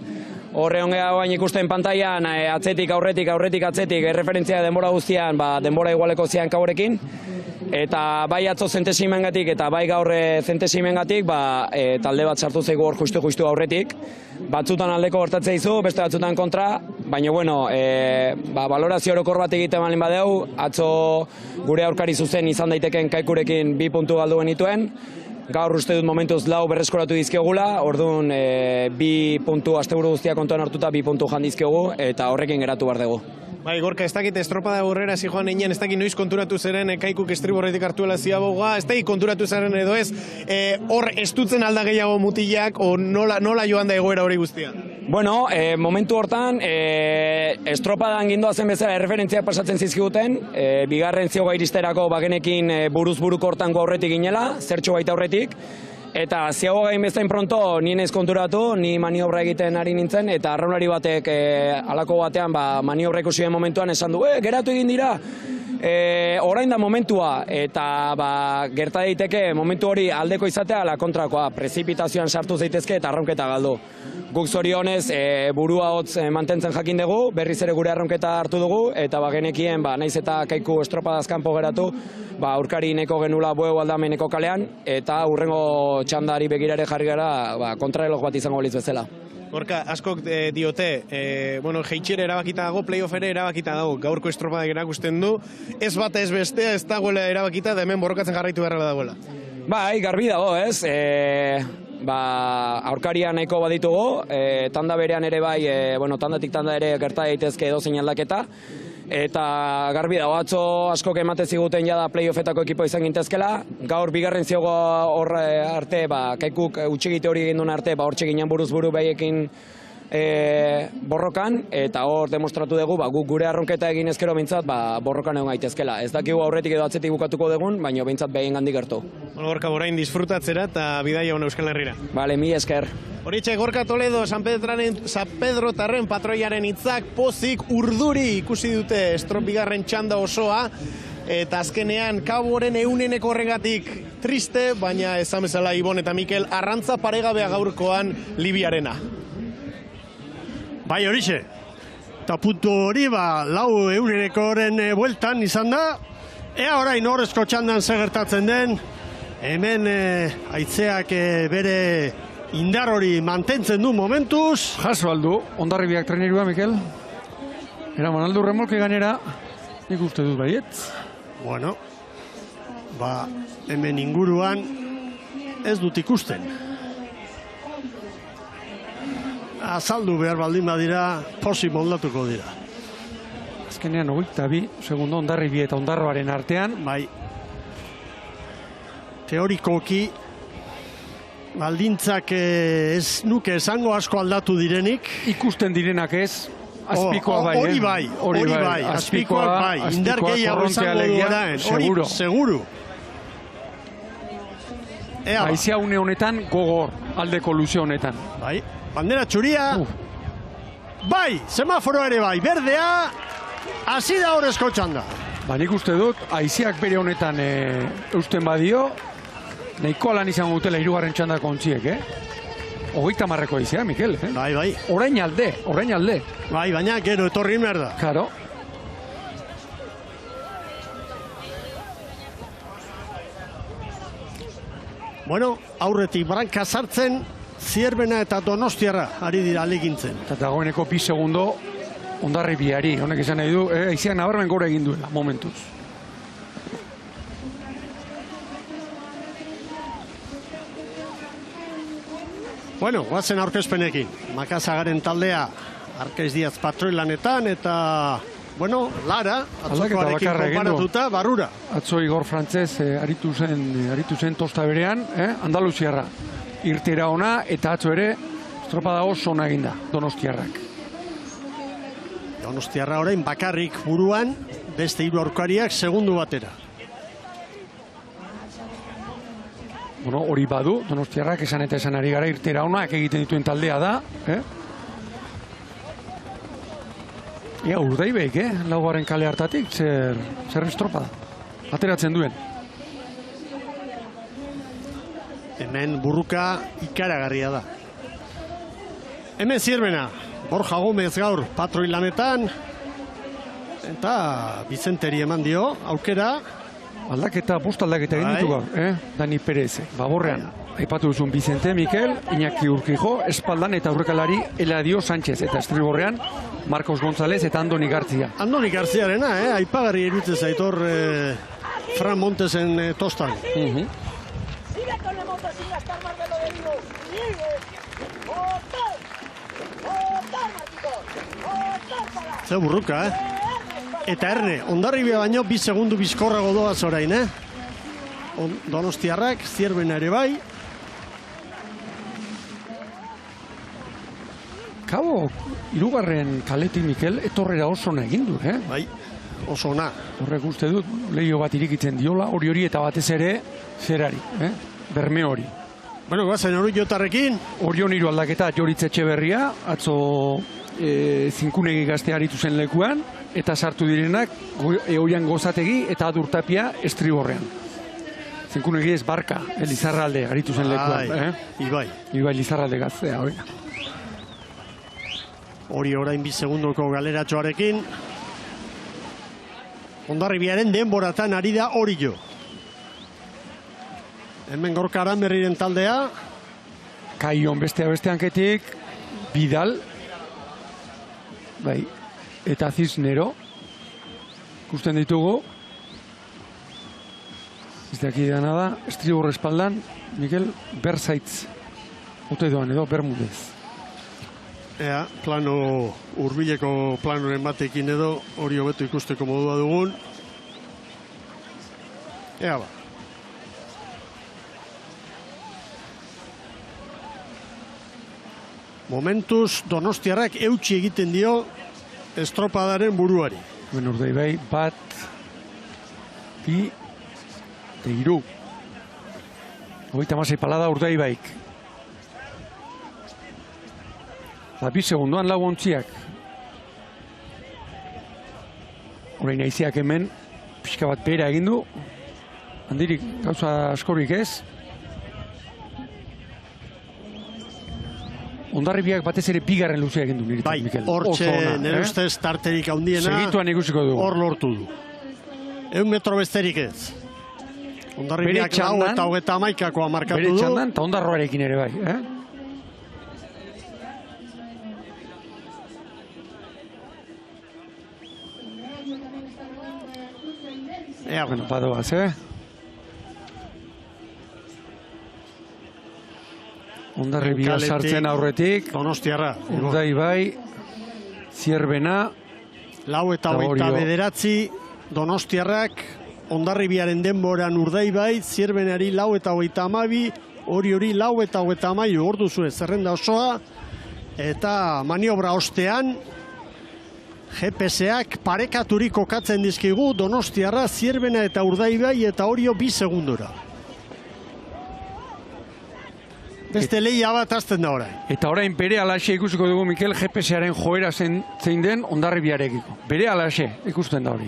Horre ongea bain ikusten pantailan, atzetik, aurretik, atzetik, referentzia denbora guztian, denbora igualeko zian Kaborekin. Eta bai atzo zentesimengatik eta bai gaur zentesimengatik, talde bat sartu zaigu hor justu aurretik. Batzutan aldeko gertatzea izu, beste batzutan kontra, baina, bueno, valorazio orokor bat egiten balin badeu, atzo gure aurkari zuzen izan daiteken Kaikurekin 2 puntu galdu genituen. Gaur uste dut momentuz 4 berreskoratu dizkegula, orduan 2 puntu asteburu guztia kontuan hartuta 2 puntu jan dizkegu eta horrekin geratu behar dugu. Bai, Gorka, ez dakit estropada aurrera zijoan einean, ez dakit noiz konturatu zeren Kaikuk estriborretik hartuela ziaboga, ez dakit konturatu zeren edo ez, hor estutzen alda gehiago mutilak, o nola joan da egoera hori guztia? Bueno, momentu hortan, estropadan gindoazen bezala erreferentziak pasatzen zizkiguten, bigarren zioga iristerako bagenekin buruz buruko hortan aurretik ginela, zertxo baita aurretik, eta ziago gain bezain pronto ni naiz konturatu, ni maniobra egiten ari nintzen, eta arraunari batek halako batean maniobra ikusi den momentuan esan du, geratu egin dira, orain da momentua, eta gerta daiteke momentu hori aldeko izatea, ala kontrakoa, prezipitazioan sartu zaitezke eta arraunketa galdu. Guk zorionez burua hotz mantentzen jakin dugu, berriz ere gure arraunketa hartu dugu, eta genekien, naiz eta Kaiku estropadaz kanpo geratu, aurkari neko genula Bueu aldameneko kalean, eta hurrengo txandari begirare jarri gara kontrareloj bat izango balitz bezala. Gorka, askok diote, jeitxere erabakita dago, playoff ere erabakita dago, gaurko estropadak erakusten du, ez bata ez bestea, ez dagoela erabakita, da hemen borrokatzen jarraitu beharrela dagoela. Bai, garbi dago, ez? Aurkaria nahiko baditugu, tanda berean ere bai, tandatik tanda ere gerta daitezke edozein aldaketa, eta garbi dago, atzo askok emate ziguten jada playoffetako ekipo izan gintezkela, gaur bigarren ziogo hor arte, Kaikuk utxegite hori egin duen arte, hortxe ginen buruz buru behiekin borrokan, eta hor demostratu dugu, guk gure arronketa egin ezkero behintzat, borrokan egon gaitezkela. Ez dakigu aurretik edo atzetik bukatuko dugun, baina behintzat behin gandik gertu. Gorka, orain disfrutatzera eta bidaia hona Euskal Herrira. Bale, mi esker. Horitxe, Gorka Toledo, San Pedrotarren patroiaren hitzak pozik urduri ikusi dute bigarren txanda osoa, eta azkenean Kaboren euneneko horregatik triste, baina esan bezala Ibon eta Mikel, arrantza paregabea gaurkoan Libiarena. Bai, horixe. Eta puntu hori, 4 euneneko horren bueltan izan da. Ea orain horrezko txandan segertatzen den. Hemen haitzeak bere indar hori mantentzen du momentuz. Jaso aldu, Hondarribiak trenerua, Mikel. Eraman aldu remolke ganera, nik uste dut baiet. Bueno, hemen inguruan ez dut ikusten. Azaldu behar baldin badira, pozik moldatuko dira. Azkenean 22 segundo Hondarribia eta Ondarroaren artean. Bai. Teorikoki, baldintzak ez nuke esango asko aldatu direnik. Ikusten direnak ez, azpikoa bai. Hori bai, azpikoak bai. Indar gehiago izango duaren, hori seguru. Haizea une honetan gogor, aldeko luze honetan. Bai, bandera txuria. Bai, semaforo ere bai, berdea, hasi da horrezko txanda. Nik uste dut, haizeak bere honetan eusten badio, nahiko lan izango dutela 3. txandako ontziek, 30 haizea, Mikel, Bai. Orain alde. Bai, baina gero etorri merda. Claro. Bueno, aurretik branka sartzen, Zierbena eta Donostiarra ari dira alegintzen. Eta dagoeneko 2 segundo Hondarribiari, honek esan nahi du, haizeak nabarmen gora egin duela, momentuz. Bueno, guazen aurkezpenekin. Makazagaren taldea Arkaiz Diaz patroilanetan eta, bueno, Lara, atzokoarekin konparatuta, barrura. Atzo Igor Frantzez aritu zen tosta berean, Andaluziarra. Irtera ona eta atzo ere estropada oso ona eginda, Donostiarrak. Donostiarra orain bakarrik buruan, beste hiru aurkariak segundu batera. Bueno, hori badu, Donostiarrak esan eta esan ari gara irtera onak egiten dituen taldea da. Urdaibeik, laugarren kale hartatik, zer estropada. Ateratzen duen. Hemen burruka ikaragarria da. Hemen Zierbena, Borja Gomez gaur patroilanetan, eta Bizenteri eman dio, aukera. Bost aldaketa egin ditu gaur, Dani Perez, Baborrean. Aipatu duzun Bizente, Mikel, Iñaki Urkijo, espaldan eta aurrekalari Eladio Sánchez, eta estriborrean Marcos González eta Andoni Gartzia. Andoni Gartziarena, aipagarri eruditzen zaitor Fran Montesen tostan. Sigue con la moto sin gastar más de lo debido. Sigue. Otar, Martito. Ze burruka, Eta Erne, Hondarribia baino 2 segundu bizkorrago doaz orain, Donostiarrak, Zierbena ere bai. Kabo, hirugarren kaletik Mikel, etorrera oso ona egin du, Bai, oso ona. Horrek uste dut, leio bat irikitzen diola, hori eta batez ere, zerari, berme hori. Bueno, guazen hori jotarrekin. Orion hiru aldaketa, Joritz Etxeberria, atzo Zinkunegi gazte aritu zen lekuan, eta sartu direnak Eoian Gozategi eta Adurtapia estriborrean. Zinkunegi ez Barka, Lizarralde aritu zen lekuan. Ibai Lizarralde gaztea, hori. Hori orain 2 segundoko galeratxoarekin. Hondarribiaren denboratan ari da hori jo. Hemen Gorka Aranberriren taldea. Kaion beste hanketik, Bidal, bai, eta Cisnero, ikusten ditugu. Ez dakidana da, estribor espaldan, Mikel Berzaitz, ote doan edo, Bermudez. Plano, hurbileko planoren batekin edo, hori hobeto ikusteko modua dugun. Ba. Momentuz, Donostiarrak eutsi egiten dio estropadaren buruari. Urdaibai, 1, 2, 3. 36 palada Urdaibaik. 2 segunduan lau ontziak. Horein aiziak hemen, pixka bat pera egin du. Handirik, gauza askorik ez. Hondarribiak batez ere bigarren luzea egin du niritzen, Mikel. Hortxe, nire ustez tarterik handiena. Segituan ikusiko dugu. Hor lortu du. 100 metro besterik ez. Hondarribiak 4 eta 31koa markatu du. Bere txandan eta Hondarroarekin ere bai, Bueno, badoaz, Hondarribia sartzen aurretik. Donostiarra. Urdaibai, Zierbena. 4 eta 29 Donostiarrak. Hondarribiaren denboran Urdaibai, Zierbenari 4 eta 32, hori 4 eta 33, hor duzu zerrenda osoa. Eta maniobra ostean, GPS-ak parekaturik kokatzen dizkigu Donostiarra, Zierbena eta Urdaibai eta Orio 2 segundura. Beste lehia bat azten da orain. Eta orain bere alaxe ikusiko dugu, Mikel, GPS-aren joera zein den Hondarribiarekiko. Bere alaxe ikusten da hori.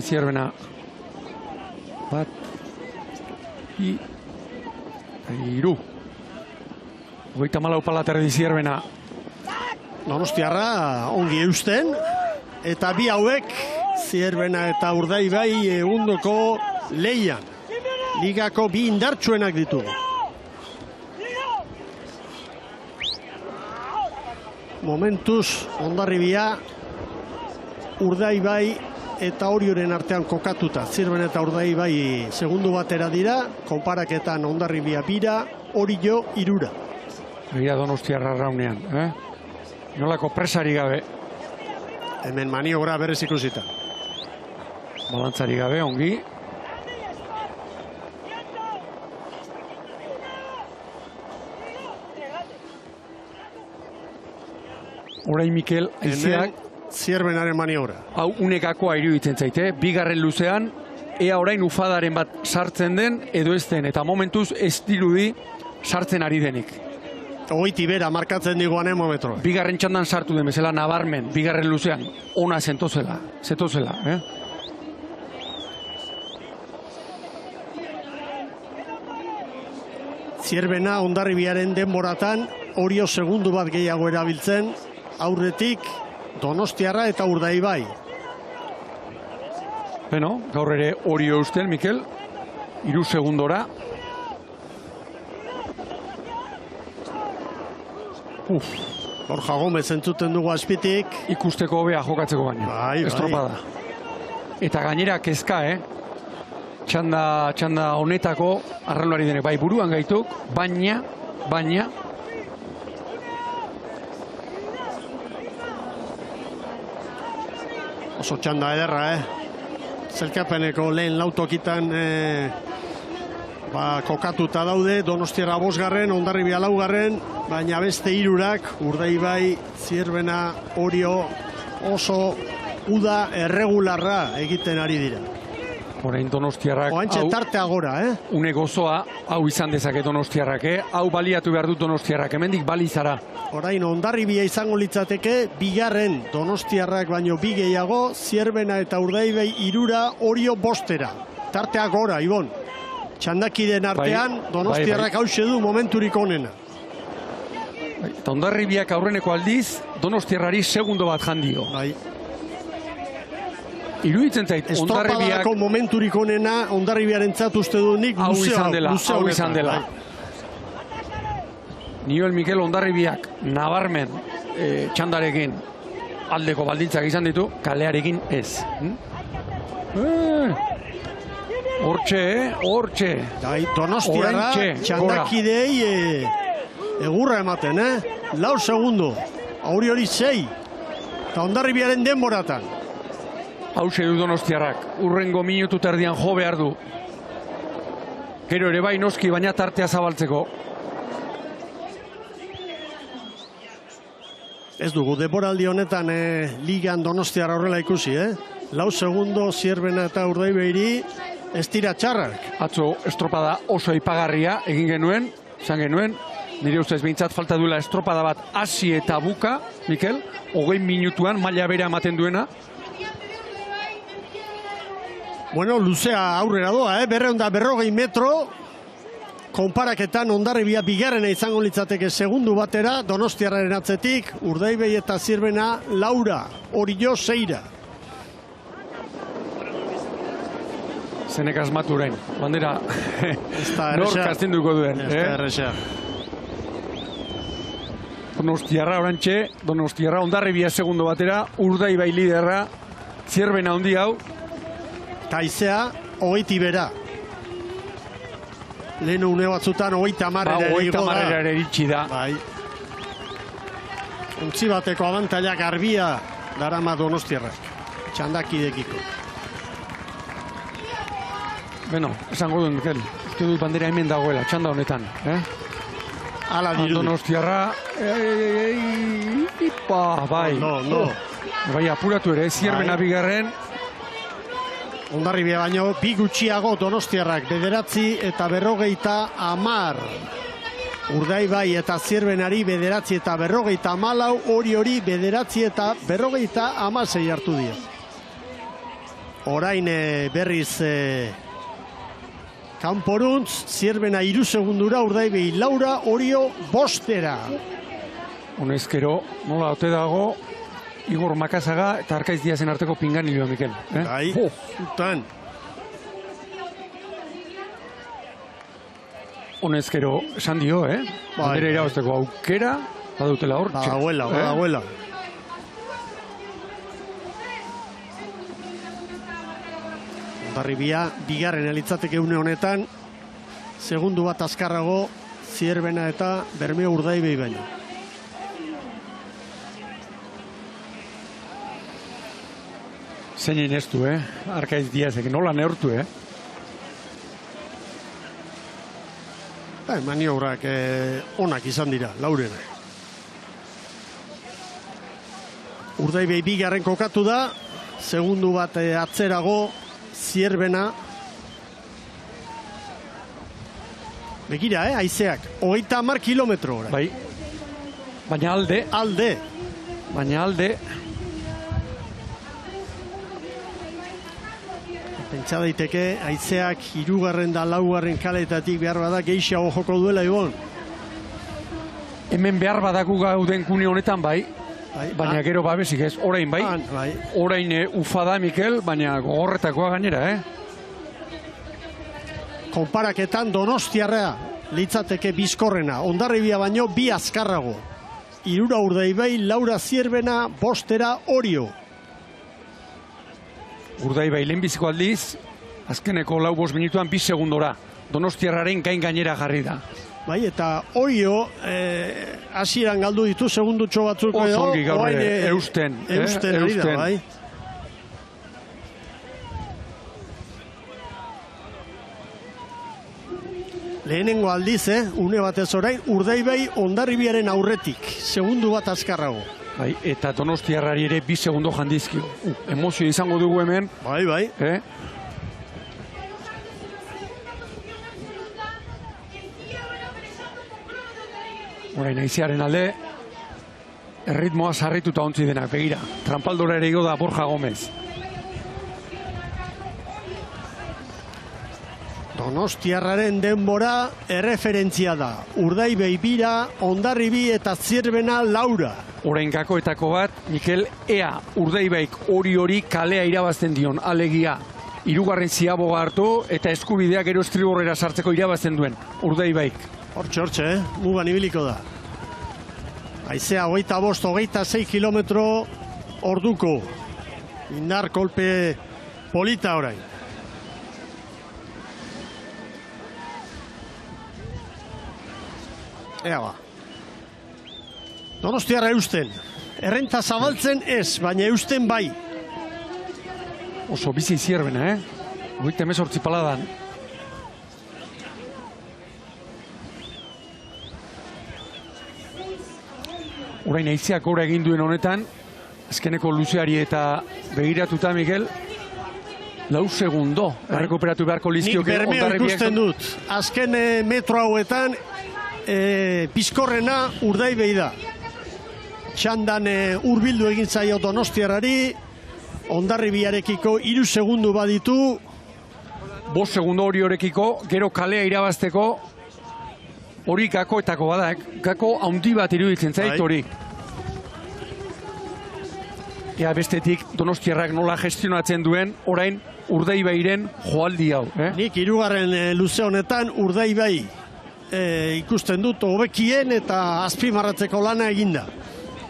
Zierbena 1, 2, 3. 34 palaterdi Zierbena. Donostiarra ongi eusten. Eta bi hauek, Zierbena eta Urdaibai egundoko leian. Ligako 2 indartsuenak ditugu. Momentuz, Hondarribia, Urdaibai eta Orioren artean kokatuta. Zirben eta Urdaibai segundu batera dira, konparaketan Hondarribia bira, Orio irura. Begira Donostiarra raunean, Nolako presari gabe, Hemen maniobra berez ikusita. balantzari gabe, ongi. Orain Mikel, aizeak, Hemen Zierbenaren maniobra. hau unekakoa iruditzen zaite, bigarren luzean, ea orain ufadaren bat sartzen den, edo ez den, eta momentuz ez dirudi sartzen ari denik. Oiti bera markatzen digu anemometroa. Bigarren txandan sartu den bezala nabarmen, bigarren luzean, ona zetozela. Zierbena Hondarribiaren denboratan Orio segundu bat gehiago erabiltzen, aurretik Donostiarra eta Urdaibai. Beno, gaur ere Orio eusten, Mikel, 3 segundora. Borja Gomez entzuten dugu azpitik. Ikusteko hobea jokatzeko baina. Bai. Estropada. Eta gainera kezka, Txanda honetako arrelari denek, bai buruan gaituk, baina, Oso txanda ederra, Zelkapeneko lehen lautokitan kokatuta daude, Donostiarra 5, Hondarribia 4, baina beste 3, Urdaibai, Zierbena, Orio, oso uda erregularra egiten ari dira. orain Donostiarrak, Oantxe tarte agora, une gozoa, hau izan dezake Donostiarrak, hau baliatu behar dut Donostiarrak, hemendik balizara. Orain Hondarribia izango litzateke, bigarren Donostiarrak baino 2 gehiago, Zierbena eta Urdaibai 3, Orio 5. Tartea gora, Ibon. Txandakiden artean, Donostiarrak hause du momenturik onena. Eta Hondarribiak aurreneko aldiz, Donostiarrari segundo bat jandio. Bai. Iruditzen zait, Hondarribiak Estropadako momenturik onena, Hondarribiaren uste du nik hau izan dela. Bai. Nioel Mikel Hondarribiak nabarmen txandarekin aldeko baldintzak izan ditu, kalearekin ez. Hortxe. Donostiarra txandakidei egurra ematen, 4 segundo. Hori 6. Eta Hondarribiaren denboratan. Hauxe du Donostiarrak, urrengo minutu terdian jo behar du. Gero ere bai noski, baina tartea zabaltzeko. Ez dugu, denboraldi honetan ligan Donostiarra horrela ikusi, 4 segundo Zierbena eta Urdaibairi ez dira txarrak. Atzo estropada oso ipagarria egin genuen, esan genuen, nire ustez behintzat falta duela estropada bat hasi eta buka, Mikel, 20 minutuan maila bera ematen duena. Bueno, luzea aurrera doa, 240 metro, konparaketan Hondarribia bigarrena izango litzateke segundu batera, Donostiarraren atzetik, Urdaibai eta Zierbena 4, Orio 6. Zenek asmatu orain, bandera Nork astinduko duen. Donostiarra orantxe, Donostiarra Hondarribia segundo batera, Urdaibai liderra, Zierbena handi hau. Taizea, 20 bera. Lehen une batzutan 30 ere iritsi da. Bai. Untzi bateko abantailak garbia darama Donostiarrak. Txandakidekiko. Beno, esango duen, Mikel. Uste dut bandera hemen dagoela, txanda honetan. Ala dirudi. Donostiarra, bai. No. Bai, apuratu ere, Zierbena bigarren. Hondarribia baino, 2 gutxiago Donostiarrak 9 eta 50. Urdaibai eta Zierbenari 9 eta 54, Orio 9 eta 56 hartu dira. Orain berriz kanporuntz, Zierbena 3 segundura, Urdaibai 4, Orio 5. Honezkero, nola ote dago, Igor Makazaga eta Arkaiz Diazen arteko pinganilioa, Mikel. Bai, zutan. Honezkero, esan dio, bandera irabazteko aukera, badutela hor. Badagoela. Ondarribia bigarren litzateke une honetan, segundu bat azkarrago Zierbena eta Bermeo Urdaibei baino. Zeinen ez du, Arkaiz Diazek, nola neurtu, Maniobrak onak izan dira, Laurena. Urdaibei bigarren kokatu da, segundu bat atzerago Zierbena. Begira, haizeak, 30 kilometro ora. Bai, baina alde. Baina alde. Pentsa daiteke, haizeak 3. da 4. kaleetatik behar bada gehiago joko duela, Ibon. Hemen behar badaku gauden kune honetan, bai. Baina gero babesik ez, orain bai. Orain ufa da, Mikel, baina gogorretakoa gainera, Konparaketan Donostiarra litzateke bizkorrena. Ondarribia baino bi azkarrago. 3 Urdaibai, 4 Zierbena, 5 Orio. Urdaibai lehenbiziko aldiz, azkeneko 4-5 minutuan 2 segundora. Donostiarraren gainera jarri da. Bai, eta Orio hasieran galdu ditu segundutxo batzuk edo. Osongi gaur eusten. Eusten ari da, bai. Lehenengo aldiz, une batez orain, Urdaibai Ondarribiaren aurretik, segundu bat azkarrago. Bai, eta Donostiarrari ere 2 segundo jandizkio. Emozio izango dugu hemen. Bai. Orain aizearen alde, erritmoa sarrituta ontzi denak, begira. Trampaldora ere igo da Borja Gomez. Donostiarraren denbora erreferentzia da. Urdaibai 2, Ondarribi eta Zierbena 4. Orain gakoetako bat, Mikel, ea Urdaibaik hori kalea irabazten dion, alegia. 3. ziaboga hartu eta eskubideak gero estriborrera sartzeko irabazten duen Urdaibaik. Hortxe, mugan ibiliko da. Haizea 25-26 kilometro orduko. Indar kolpe polita orain. Ea ba. Donostiarra eusten. Errenta zabaltzen ez, baina eusten bai. Oso bizi Zierbena, 18 paladan. Orain aizeak gora egin duen honetan, azkeneko luzeari eta begiratuta, Miguel, 4 segundo errekuperatu beharko lizkioke. Nik Bermeo ikusten dut. Azken metro hauetan, bizkorrena Urdaibei da. Txandan hurbildu egin zaio Donostiarrari, Ondarribiarekiko 3 segundu baditu. 5 segundo Oriorekiko, gero kalea irabazteko, hori gakoetako badak, gako handi bat iruditzen zait hori. Ea bestetik Donostiarrak nola gestionatzen duen, orain Urdaibairen joaldi hau. Nik 3. luze honetan Urdaibai ikusten dut hobekien eta azpimarratzeko lana eginda.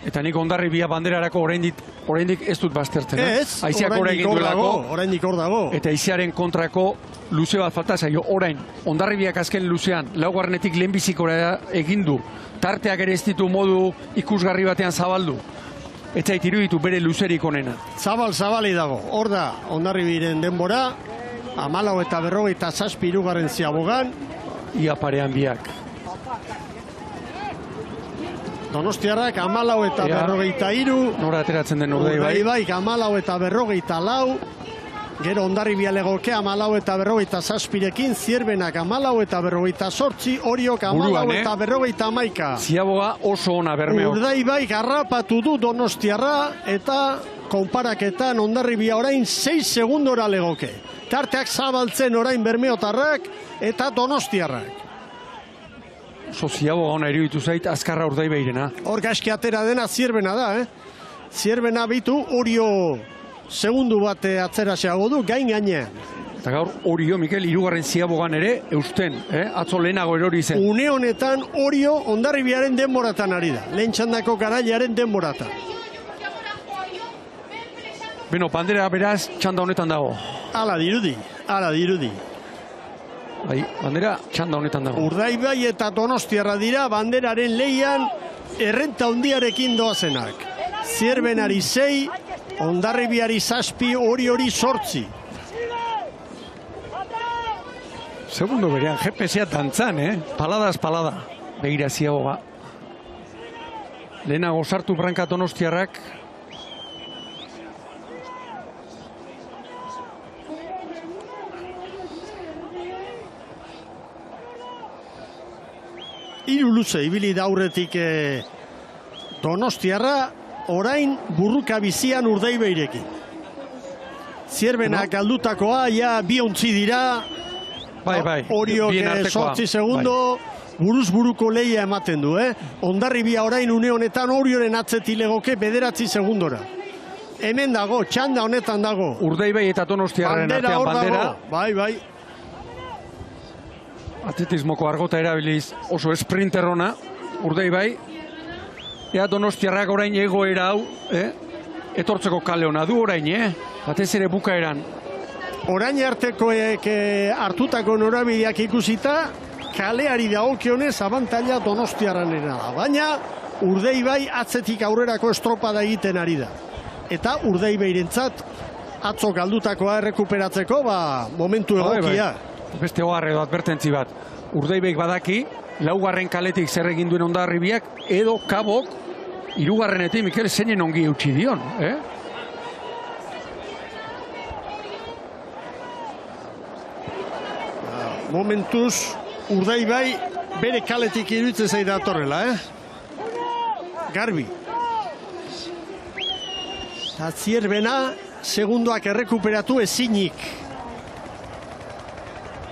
Eta nik Ondarribia banderarako oraindik ez dut baztertzen. Ez, oraindik hor dago. Eta aizearen kontrako luze bat falta zaio. Orain, Ondarribiak azken luzean, 4. lehenbizikora egin du. Tarteak ere ez ditu modu ikusgarri batean zabaldu. Eta iruditu bere luzerik onena. Zabali dago. Hor da, Ondarribiren denbora, 14 eta 57 3. ziabogan. Ia parean biak. Donostiarrak 14 eta 43. Nora ateratzen den Urdaibai. Urdaibai 14 eta 44. Gero Ondarribia legoke 14 eta 47rekin, Zierbenak 14 eta 48, Oriok 14 eta 51. Ziaboga oso ona Bermeo. Urdaibai garrapatu du Donostiarra eta konparaketan Ondarribia orain 6 segundora legoke. Tarteak zabaltzen orain Bermeotarrak eta Donostiarrak. Oso ziaboga ona iruditu zait, azkarra Urdaibairena. Hor gaizki atera dena Zierbena da, Zierbena bitu, Orio segundu bat atzera xeago du, gainean. Eta gaur Orio, Mikel, 3. ziabogan ere, eusten, atzo lehenago erori zen. Une honetan Orio Ondarribiaren denboratan ari da, lehen txandako garailaren denboratan. Beno, bandera beraz, txanda honetan dago. Hala dirudi. Ara dirudi. Bai, bandera txanda honetan dago. Urdaibai eta Donostiarra dira banderaren leian errenta handiarekin doazenak. Zierbenari 6, Hondarribiari 7, hori 8. Segundo berean, GPS-a dantzan, Paladaz palada. Begira ziagoga. Lehenago sartu branka Donostiarrak. Hiru luze ibili da aurretik Donostiarra, orain burruka bizian Urdaibairekin. Zierbenak galdutakoa, ja bi ontzi dira. Bai. Oriok 8 segundo, buruz buruko lehia ematen du, Hondarribia orain une honetan Orioren atzeti legoke 9 segundora. Hemen dago, txanda honetan dago. Urdaibai eta Donostiarraren artean bandera. Bai. Atletismoko argota erabiliz oso sprinterrona, Urdaibai. Ea Donostiarrak orain egoera hau, etortzeko kale hona du orain, batez ere bukaeran. Orain artekoek hartutako norabideak ikusita, kaleari dagokionez abantaila Donostiarranena da. Baina Urdaibai atzetik aurrerako estropada egiten ari da. Eta Urdaibairentzat atzo galdutakoa errekuperatzeko, momentu egokia. Beste oharre edo advertentzi bat. Urdaibaik badaki, laugarren kaletik zer egin duen Hondarribiak, edo kabok, hirugarrenetik Mikel zeinen ongi eutsi dion, Momentuz, Urdaibai bere kaletik iruditzen zait datorrela, Garbi. Eta Zierbena, segundoak errekuperatu ezinik.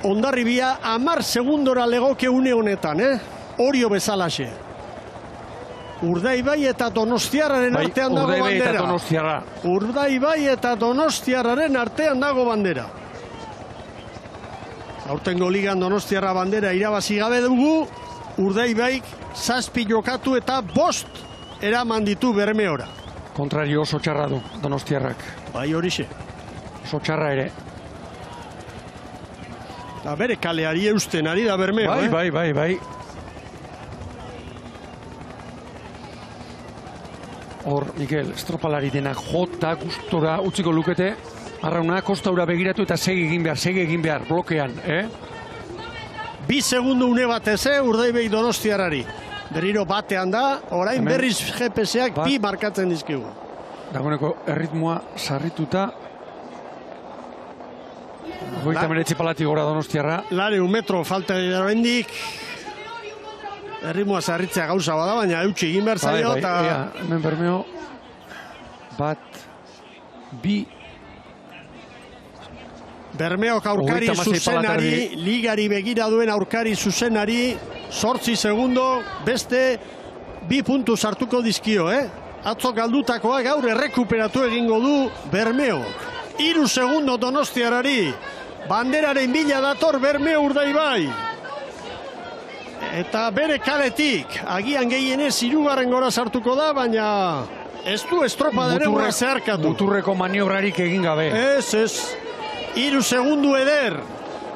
Hondarribia 10 segundora legoke une honetan, Orio bezalaxe. Urdaibai eta Donostiarraren artean dago bandera. Urdaibai eta Donostiarraren artean dago bandera. Aurtengo ligan Donostiarra bandera irabazi gabe dugu, Urdaibaik 7 jokatu eta 5 eraman ditu Bermeora. Kontrario oso txarra du Donostiarrak. Bai horixe. Oso txarra ere. Da bere kaleari eusten ari da Bermeo, Bai. Hor, Mikel, estropalari denak jota gustora utziko lukete, arrauna kostaura begiratu eta segi egin behar, blokean, 2 segundu une batez, Urdaibai Donostiarrari. Berriro batean da, orain berriz GPS-ak 2 markatzen dizkigu. Dagoeneko erritmoa sarrituta. 29 palatik gora Donostiarra. 100 metro falta dira oraindik. Erritmoa sarritzea gauza bada, baina eutsi egin behar zaio. Hemen Bermeo. 1, 2. Bermeok aurkari zuzenari, ligari begira duen aurkari zuzenari, 8 segundo, beste 2 puntu sartuko dizkio, Atzo galdutakoa gaur errekuperatu egingo du Bermeok. 3 segundo Donostiarrari, banderaren bila dator Bermeo Urdaibai. Eta bere kaletik, agian gehienez 3. gora sartuko da, baina ez du estropa denegura zeharkatu. Muturreko maniobrarik egin gabe. Ez. 3 segundu eder.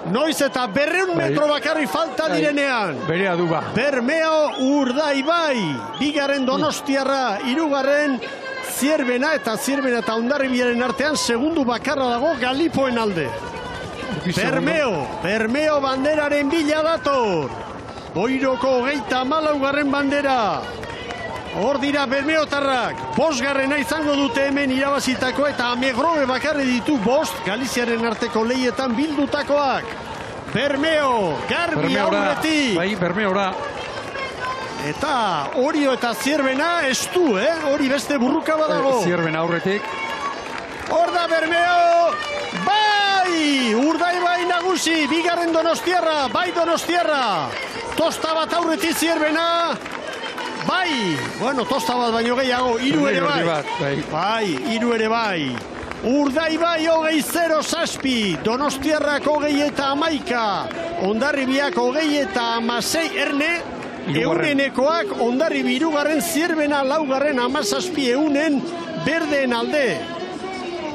Noiz eta 200 metro bakarri falta direnean. Berea du ba. Bermeo Urdaibai. 2. Donostiarra, 3. Zierbena eta Hondarribiaren artean segundu bakarra dago Galipoen alde. Bermeo banderaren bila dator. Boiroko 34. bandera. Hor dira Bermeotarrak. 5. izango dute hemen irabazitako eta Amegrobe bakarri ditu 5 Galiziaren arteko lehietan bildutakoak. Bermeo, Garbi aurretik. Bai, Bermeora. Eta Orio eta Zierbena ez du, hori beste burruka badago. Zierbena aurretik. Hor da Bermeo, bai! Urdaibai nagusi, 2. Donostiarra, bai Donostiarra. Tosta bat aurretik Zierbena, bai! Bueno, tosta bat baino gehiago, 3 ere bai. Bai, 3 ere bai. Urdaibai 20-0 Donostiarrak 20-11, Hondarribiak 20-16 erne, eunenekoak Hondarribi 3, Zierbena 4, 17 eunen berdeen alde.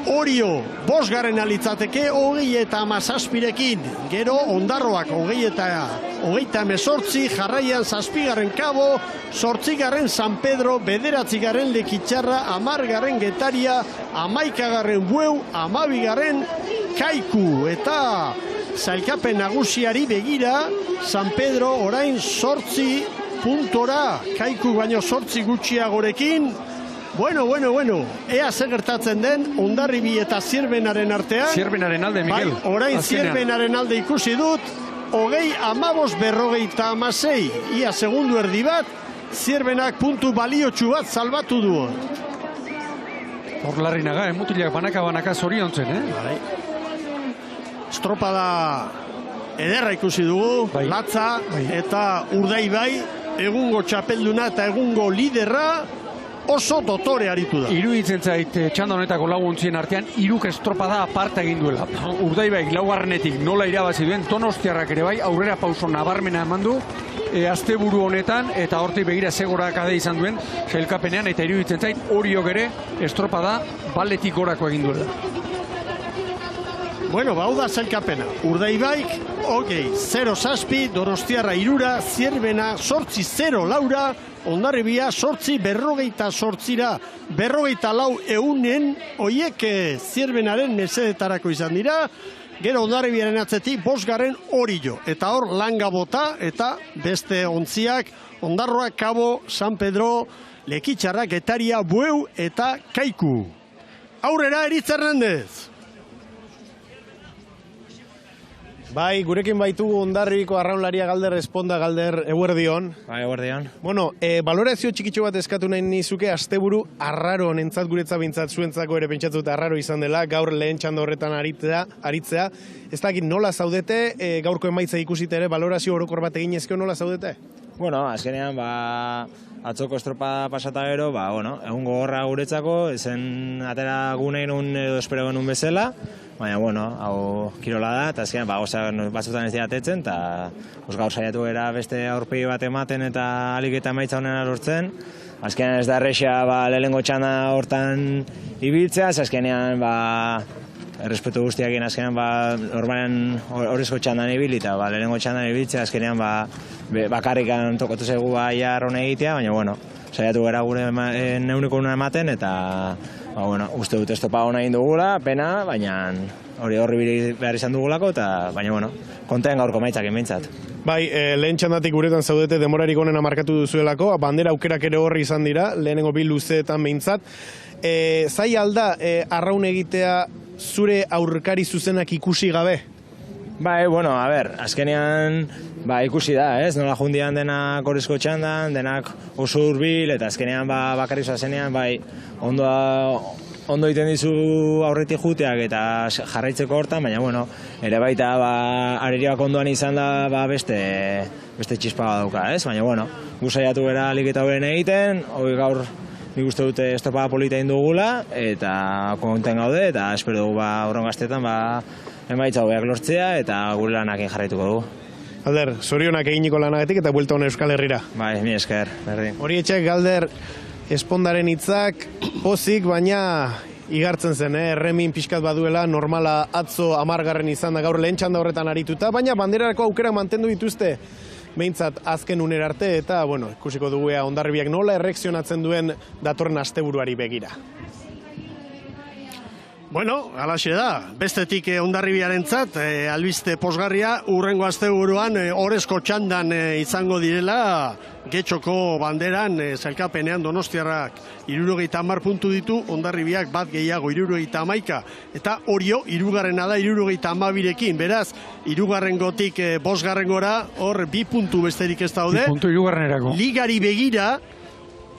Orio, 5. litzateke 37rekin. Gero Ondarroak 38, jarraian 7. Kabo, 8. San Pedro, 9. Lekitxarra, 10. Getaria, 11. Bueu, 12. Kaiku. Eta sailkapen nagusiari begira, San Pedro orain 8 puntora, Kaiku baino 8 gutxiagorekin. Bueno, ea zer gertatzen den Hondarribi eta Zierbenaren artean. Zierbenaren alde, Mikel. Bai, orain Zierbenaren alde ikusi dut, 20-15-56. Ia segundu erdi bat, Zierbenak puntu baliotsu bat salbatu du. Hor Larrinaga, mutilak banaka zoriontzen, Bai. Estropada ederra ikusi dugu, bai. Latza eta Urdaibai, egungo txapelduna eta egungo liderra, oso dotore aritu da. Iruditzen zait txanda honetako laguntzien artean hiruk estropada aparta egin duela. Urdaibaik 4. nola irabazi duen, Donostiarrak ere bai aurrera pauso nabarmena eman du asteburu honetan eta hortik begira zegorakade izan duen sailkapenean eta iruditzen zait Oriok ere estropada baletik gorako egin duela. Bueno, hau da sailkapena. Urdaibaik, 0-7, Donostiarra 3, Zierbena 8-0 Laura, Hondarribia 8-48, 54 eunen, oiek Zierbenaren mesedetarako izan dira, gero Hondarribiaren atzetik 5. Orio, eta hor langa bota, eta beste ontziak, Ondarroa, Kabo, San Pedro, Lekitxarra, Getaria, Bueu eta Kaiku. Aurrera, Eritz Hernandez. Bai, gurekin baitugu Hondarribiko arraunlaria Galder Esponda, Galder, eguerdion. Bai, eguerdion. Bueno, balorazio txikitxo bat eskatu nahi nizuke, asteburu arraro honentzat guretza bintzat zuentzako ere pentsatzut arraro izan dela, gaur lehen txanda horretan aritzea. Ez dakit nola zaudete, gaurko emaitza ikusite ere, balorazio orokor bat egin ezkio nola zaudete? Bueno, azkenean, atzoko estropa pasata gero, egun gogorra guretzako, ezen atera gunein edo espero genuen bezala, baina, hau kirola da, eta azkenean, batzutan ez dira atetzen, eta gaur saiatu gara beste aurpegi bat ematen eta alik eta emaitza honena lortzen. Azkenean ez da errexea lehenengo txanda hortan ibiltzea, azkenean, errespetu guztiakin azkenean normalen horrezko txandan ibili eta lehenengo txandan ibiltzea azkenean bakarrikan tokatu zaigu jarron egitea, baina saiatu gara gure neuneko una ematen eta uste dut estopa hona egin dugula, pena, baina horri behar izan dugulako eta baina kontean gaurko maitzak inbintzat. Bai, lehen txandatik guretan zaudete demorarik onena markatu duzuelako, bandera aukerak ere horri izan dira, lehenengo bi luzeetan behintzat. Zai alda arraun egitea zure aurkari zuzenak ikusi gabe? Bai, azkenean ikusi da, ez? Nola jundian denak horrezko txandan, denak oso hurbil eta azkenean bakarri zuazenean, ondo egiten dizu aurretik juteak eta jarraitzeko hortan, baina, ere baita areriak ondoan izan da beste txispa bat dauka, ez? Baina, gu saiatu gara alik eta horren egiten, hori gaur nik uste dute estopa polita indugula eta konten gaude eta espero dugu horren gaztetan emaitza hobeak lortzea eta gure lanakin jarraituko dugu. Galder, zorionak eginiko lanagatik eta buelta hona Euskal Herrira. Bai, mi esker, berdin. Hori etxek, Galder, Espondaren hitzak pozik, baina igartzen zen, erremin pixkat baduela, normala atzo 10. izan da gaur lehen txanda horretan arituta, baina banderarako aukera mantendu dituzte behintzat azken unera arte, eta, ikusiko dugu Hondarribiak nola erreakzionatzen duen datorren asteburuari begira. Halaxe da, bestetik Hondarribiarentzat albiste posgarria, urrengo asteburuan orezko txandan izango direla, Getxoko banderan sailkapenean Donostiarrak 70 puntu ditu, Hondarribiak bat gehiago 71, eta Orio 3. da 72rekin, beraz, 3. gotik 5. gora, hor 2 puntu besterik ez daude. 2 puntu 3. Ligari begira,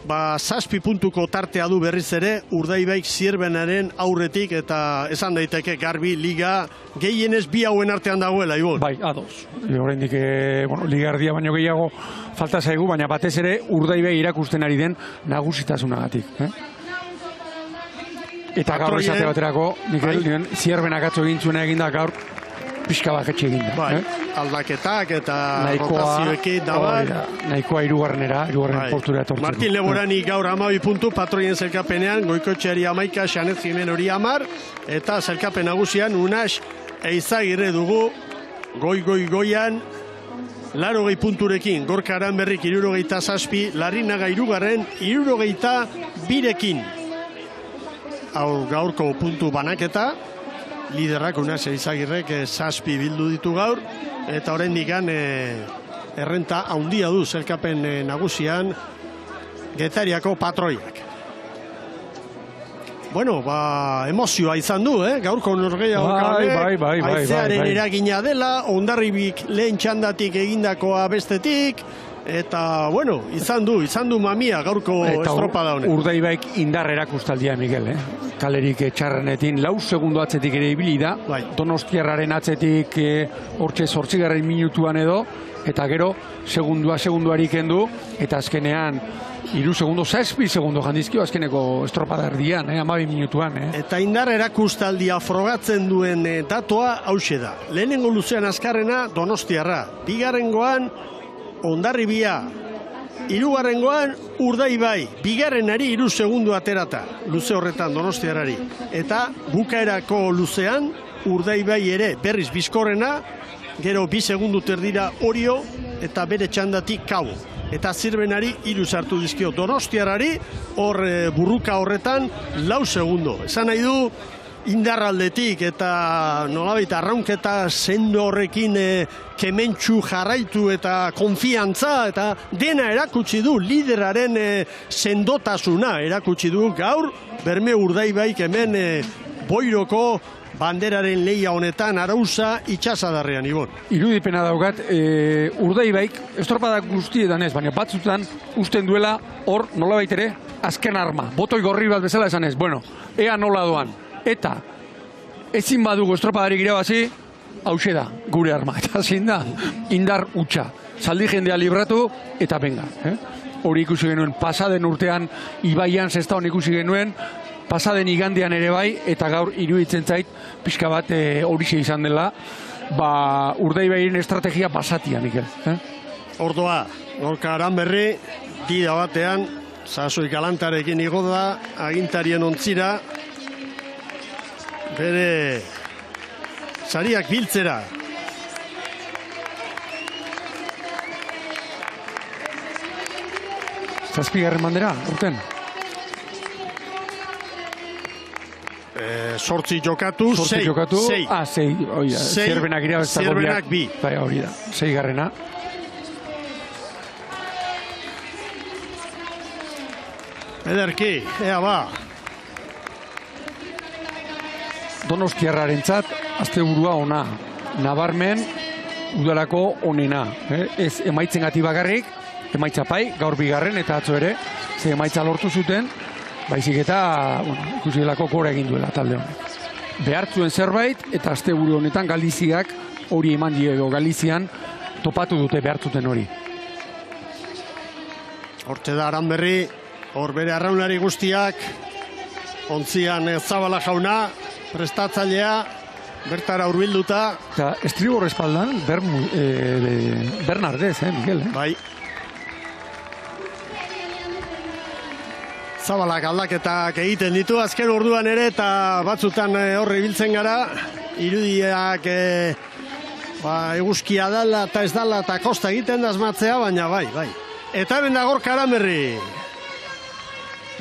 7 puntuko tartea du berriz ere Urdaibaik Zierbenaren aurretik eta esan daiteke garbi liga gehienez bi hauen artean dagoela, Ibon. Bai, ados. Oraindik liga erdia baino gehiago falta zaigu, baina batez ere Urdaibai irakusten ari den nagusitasunagatik. Eta gaur esate baterako, Mikel, Zierbenak atzo egin zuena eginda gaur pixka bat etxe egin da. Bai, aldaketak eta Nahikoa, rotazioekin da bai. nahikoa hirugarren portura etortzen. Martin Leborani gaur 12 puntu, Patroien zelkapenean, Goikotxeari 11, Xanez Jimenori 10, eta zelkapen nagusian Unas Eizagirre dugu, goian, 80 punturekin, Gorka Aranberrik 67, Larrinaga 3, 62rekin. Hau gaurko puntu banaketa, liderrak Unas Eizagirrek 7 bildu ditu gaur, eta oraindik errenta handia du zelkapen nagusian Getariako Patroiak. Bueno, emozioa izan du, gaurko norgehiagokabe, haizearen eragina dela, Hondarribik lehen txandatik egindakoa bestetik, eta, bueno, izan du mamia gaurko estropada honek. Urdaibaik indar erakustaldia, Miguel, Kalerik txarrenetin, 4 segundo atzetik ere ibili da, Donostiarraren atzetik hortxe 8. minutuan edo, eta gero, segunduari kendu, eta azkenean, 3 segundo, 6 segundo jandizkio azkeneko estropada erdian, 12 minutuan. Eta indar erakustaldia frogatzen duen datoa hause da. Lehenengo luzean azkarrena Donostiarra, bigarrengoan Hondarribia, 3. Urdaibai, bigarrenari 3 segundo aterata, luze horretan Donostiarrari. Eta bukaerako luzean Urdaibai ere berriz bizkorrena, gero 2 segundu terdira Orio eta bere txandatik Kabo. Eta Zirbenari 3 sartu dizkio Donostiarrari, hor burruka horretan 4 segundo. Esan nahi du indarraldetik eta nolabait arraunketa sendo horrekin kementsu jarraitu eta konfiantza eta dena erakutsi du, lideraren sendotasuna erakutsi du gaur, Berme Urdaibaik hemen Boiroko banderaren leia honetan arauza itxasadarrean, Ibon. Irudipena daukat, Urdaibaik estropadak guztietan ez, baina batzutan usten duela hor nolabait ere azken arma. Botoi gorri bat bezala esan ez. Bueno, ea nola doan. Eta ezin badugu estropadarik irabazi, hause da, gure arma. Eta zein da, indar utxa. Zaldi jendea libratu eta benga. Hori ikusi genuen, pasaden urtean Ibaian Sestaon ikusi genuen, pasaden igandean ere bai, eta gaur iruditzen zait, pixka bat horixe izan dela, Urdaibairen estrategia basatia, Mikel. Ordoa, Gorka Aranberri, dida batean, Sasoi Galantarekin igo da, agintarien ontzira, bere sariak biltzera. Zazpigarren bandera, urten? 8 jokatu, 6. 6. Zierbenak irabaztako Zierbenak 2. Bai, hori da, 6garrena. Ederki, ea ba. Donostiarrarentzat asteburua ona. Nabarmen udalako onena. Ez emaitzen gati bakarrik, emaitza pai, gaur bigarren eta atzo ere, ze emaitza lortu zuten, baizik eta, ikusi delako gora egin duela talde honek. Behartzuen zerbait, eta asteburu honetan Galiziak hori eman edo Galizian topatu dute behartzuten hori. Hortze da Aranberri, hor bere arraunari guztiak, ontzian Zabala jauna, prestatzailea, bertara hurbilduta. Eta estribor espaldan, Bernardez, Miguel. Bai. Zabalak aldaketak egiten ditu azken orduan ere, eta batzutan horre biltzen gara, irudiak eguzkia dala eta ez dala eta kosta egiten dazmatzea, baina bai. Eta hemen da Gorka Aranberri.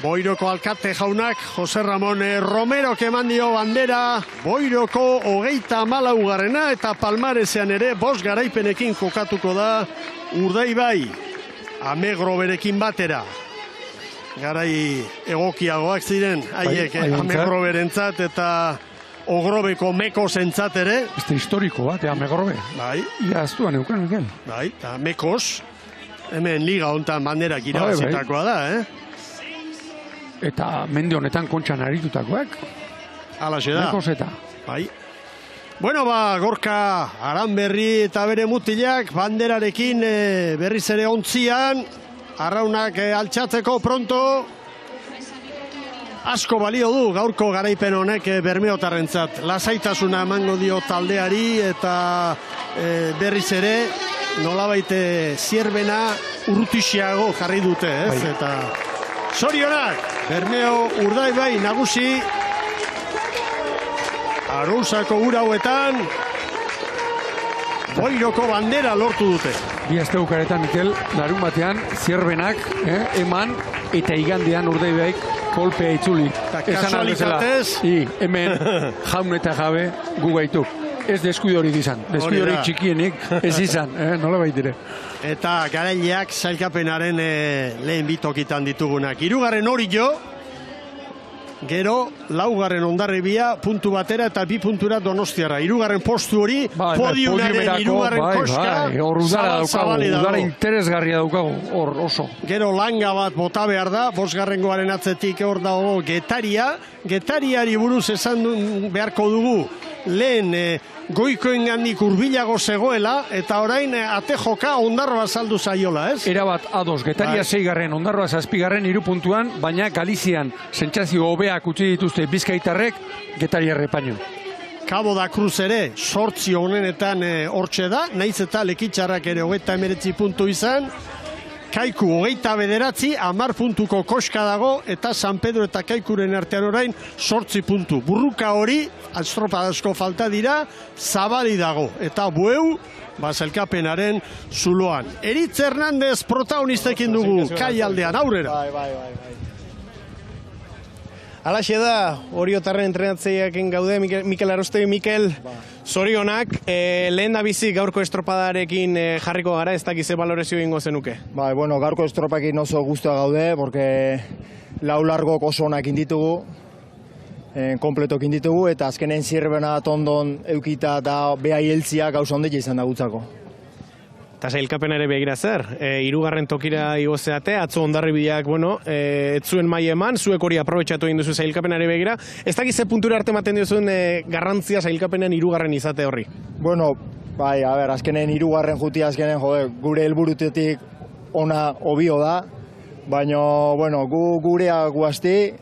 Boiroko alkate jaunak, Jose Ramon Romero eman dio bandera, Boiroko 34garrena eta Palmaresean ere 5 garaipenekin kokatuko da Urdaibai, Amegroberekin batera. Garai egokiagoak ziren, haiek Amegroberentzat eta Ogrobeko Mekosentzat ere. Este historiko bat, Amegrobe. Bai. Ia aztuan euken, Miguel. Bai, eta Mekos, hemen liga hontan banderak irabazitakoa da, Eta mende honetan kontxan aritutakoak. Alaxe da. Mekos eta. Bai. Bueno, Gorka Aranberri eta bere mutilak banderarekin berriz ere ontzian. Arraunak altxatzeko pronto. asko balio du gaurko garaipen honek bermeotarrentzat. Lasaitasuna emango dio taldeari eta berriz ere nolabait Zierbena urrutixiago jarri dute, ez? Eta zorionak, Bermeo Urdaibai nagusi Arousako ura hauetan Boiroko bandera lortu dute. Bi aste bukaretan, Mikel, larun batean, Zierbenak eman eta igandean Urdaibaik kolpea itzuli. Eta kasualitatez... hemen jaun eta jabe gu gaitu. Ez deskuidorik izan. Deskuidorik txikienik ez izan, nola baitire. Eta garaileak sailkapenaren lehen bitokitan ditugunak. 3. hori jo, gero, 4. Hondarribia puntu batera eta 2 puntura Donostiara. 3. postu hori, podiumaren 3. koska, udara interesgarria daukagu, hor oso. Gero langa bat bota behar da, 5. atzetik hor dago Getaria. Getariari buruz esan beharko dugu, lehen goikoengandik hurbilago zegoela, eta orain ate joka Ondarroa saldu zaiola, ez? Erabat ados, Getaria 6. Ondarroa 7. 3 puntuan, baina Galizian sentsazio hobeak utzi dituzte Bizkaitarrek, Getaria repaino. Cabo da Cruz ere, 8 honenetan hortxe da, naiz eta Lekitxarrak ere 39 puntu izan, Kaiku 29, 10 puntuko koska dago, eta San Pedro eta Kaikuren artean orain 8 puntu. Burruka hori, estropadazko falta dira, zabali dago. Eta Bueu, sailkapenaren zuloan. Eritz Hernandez protagonistekin dugu, kai aldean, aurrera. Bai. Alaxe da, Oriotarren entrenatzeiaken gaude, Mikel Arostegi. Mikel, zorionak, lehen da bizi gaurko estropadarekin jarriko gara, ez dakize balorezio ingo zenuke? Bai, bueno, gaurko estropakin oso guztua gaude, porque lau largok oso onak inditugu, kompletok inditugu, eta azkenen Zierbena tondon eukita eta behai heltzia gauza ondik izan da gutzako. Eta sailkapen ere begira zer, 3. tokira igozeate, atzo Hondarribiak, ez zuen mai eman, zuek hori aprobetxatu egin duzu sailkapenare begira. Ez dakize puntura arte ematen diozuen garrantzia sailkapenen 3. izate horri? Bueno, bai, a ber, azkenen 3. juti azkenen, gure helburutetik ona obio da, baina, bueno, gurea guazti,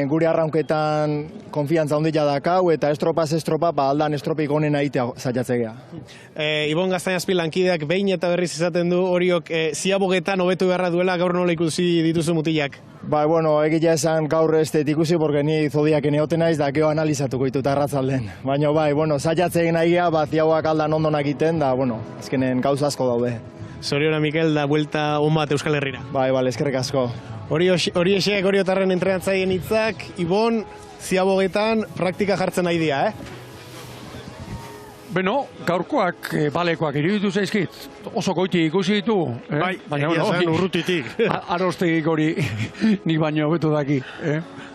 gure arraunketan konfiantza ondila dakau, eta estropaz estropa, aldan estropik onena itea zaiatzegea. Ibon Gaztainazpi lankideak behin eta berriz izaten du horiok ziabogetan hobetu beharra duela gaur nola ikusi dituzu mutilak? Bai, bueno, egia esan gaur ez ikusi, porque ni zodiaken egoten naiz, da gero analizatuko ditut arratzalden. Baina bai, bueno, zaiatzegin nahiea, ziaboak aldan ondonak egiten, da, bueno, azkenen gauza asko daude. Zoriona, Mikel, da buelta on bat Euskal Herrira. Bai, eskerrik asko. Hori esiek Oriotarren entrenatzaien hitzak, Ibon, ziabogetan praktika jartzen nahi dira, Beno, gaurkoak balekoak iruditu zaizkit, oso goiti ikusi ditu. Bai, egia zen urrutitik. Arostegik hori nik baino hobeto daki.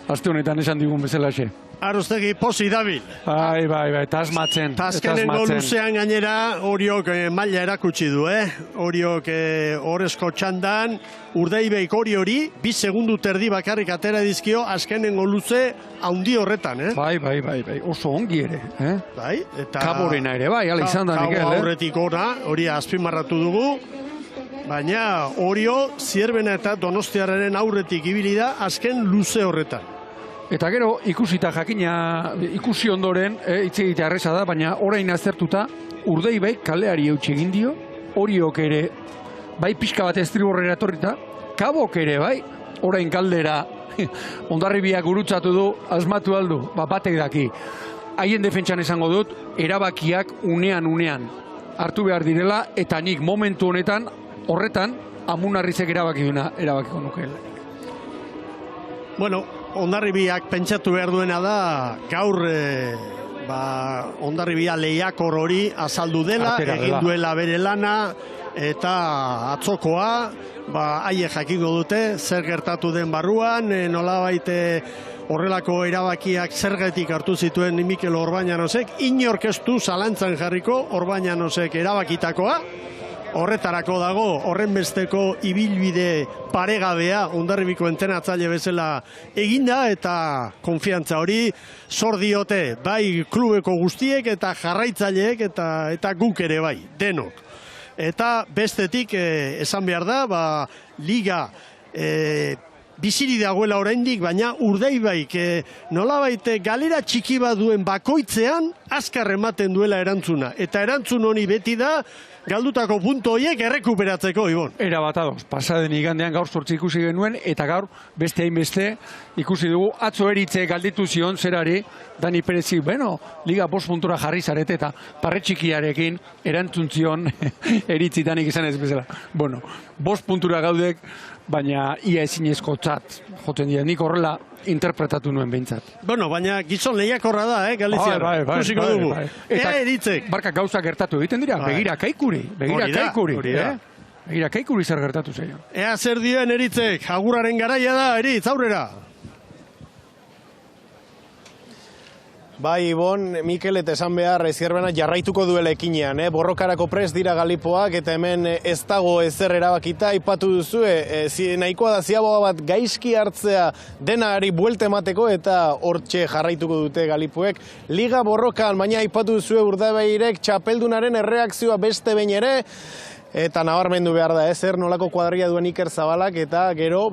Aste honetan esan digun bezalaxe. Arostegi posi dabil. Bai, eta asmatzen. Azkenengo luzean gainera Oriok maila erakutsi du, Oriok horrezko txandan, Urdaibaik hori, 2 segundu terdi bakarrik atera dizkio, azkenengo luze haundi horretan, Bai, oso ongi ere, Bai, eta... Kaborena ere, bai, ala izan da Mikel, Kabo aurretik ona, hori azpimarratu dugu, baina Orio, Zierbena eta Donostiarraren aurretik ibili da, azken luze horretan. Eta gero, ikusita jakina, ikusi ondoren, hitz egitea erreza da, baina orain aztertuta, Urdaibaik kaleari eutsi egin dio, Oriok ere, bai pixka bat estriborrera etorrita, Kabok ere, bai, orain galdera, Hondarribiak gurutzatu du, asmatu aldu, batek daki. Haien defentsan esango dut, erabakiak unean hartu behar direla, eta nik momentu honetan, horretan, Amunarrizek erabakiko nukela. Bueno, Hondarribiak pentsatu behar duena da, gaur Hondarribia lehiakor hori azaldu dela, egin duela bere lana, eta atzokoa, haie jakingo dute, zer gertatu den barruan, nolabait horrelako erabakiak zergatik hartu zituen Mikel Orbañanosek, inork ez du zalantzan jarriko Orbañanosek erabakitakoa, horretarako dago, horren besteko ibilbide paregabea Hondarribiko entrenatzaile bezala eginda, eta konfiantza hori zor diote bai klubeko guztiek eta jarraitzaileek eta guk ere bai, denok. Eta bestetik esan behar da, liga biziri dagoela oraindik, baina Urdaibaik nolabait galera txiki bat duen bakoitzean azkar ematen duela erantzuna. Eta erantzun honi beti da galdutako punto horiek errekuperatzeko, Ibon. Era bat adoz, pasaden igandean gaur 8 ikusi genuen, eta gaur beste hainbeste ikusi dugu. Atzo Eritze galditu zion zerari, Dani Perezi, Liga 5 puntura jarri zarete eta parre txikiarekin erantzun zion Eritzi Danik izan ez bezala. 5 puntura gaudek, baina ia ezinezko tzat, jotzen dira, nik horrela interpretatu nuen behintzat. Baina gizon lehiakorra da, Galizia. Kusiko dugu. Eta Eritzek. Barka gauza gertatu egiten dira, begira kaikuri. Begira kaikuri zer gertatu zaio. Ea zer dioen Eritzek, agurraren garaia da, Eritz, aurrera. Bai, Ibon, Mikel eta esan behar Zierbena jarraituko duela ekinean, borrokarako prest dira Galipoak eta hemen ez dago ezer erabakita, aipatu duzu, nahikoa da ziaboga bat gaizki hartzea denari buelte emateko eta hortxe jarraituko dute Galipoek. Liga borrokan, baina aipatu duzu Urdaibairek txapeldunaren erreakzioa beste behin ere, eta nabarmendu behar da, zer nolako kuadria duen Iker Zabalak eta gero,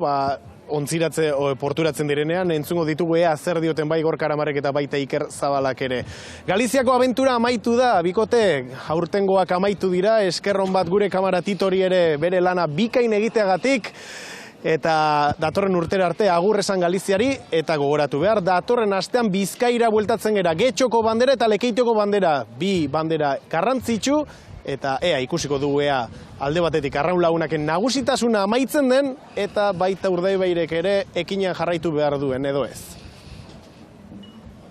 porturatzen direnean, entzungo ditugu zer dioten bai Gorka Aramarrek eta baita Iker Zabalak ere. Galiziako abentura amaitu da, bikote, aurtengoak amaitu dira, eskerron bat gure kamara Titori ere bere lana bikain egiteagatik, eta datorren urtera arte agur esan Galiziari, eta gogoratu behar, datorren astean Bizkaira bueltatzen gera, Getxoko bandera eta Lekeitioko bandera, bi bandera garrantzitsu, eta ikusiko dugu alde batetik Arraun Lagunaken nagusitasuna amaitzen den, eta baita Urdaibairek ere ekinean jarraitu behar duen, edo ez.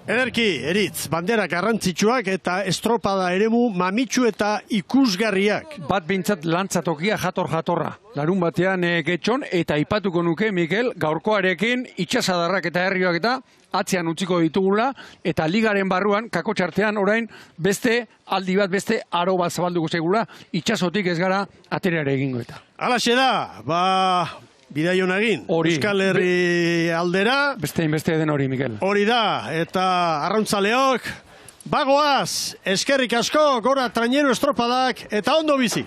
Ederki, Eritz, bandera garrantzitsuak eta estropada eremu mamitsu eta ikusgarriak. Bat bintzat lantzatokia jatorra. Larun batean Getxon, eta aipatuko nuke, Mikel, gaurkoarekin itxasadarrak eta herrioak eta atzean utziko ditugula, eta ligaren barruan, kakotxartean orain, beste aldi bat, beste aro bat zabalduko zegula, itxasotik ez gara aterare egingo eta. Halaxe da, bidaion egin, Euskal Herri aldera. Beste den hori, Mikel. Hori da, eta arrautzaleok, bagoaz, eskerrik asko, gora trainero estropadak, eta ondo bizi.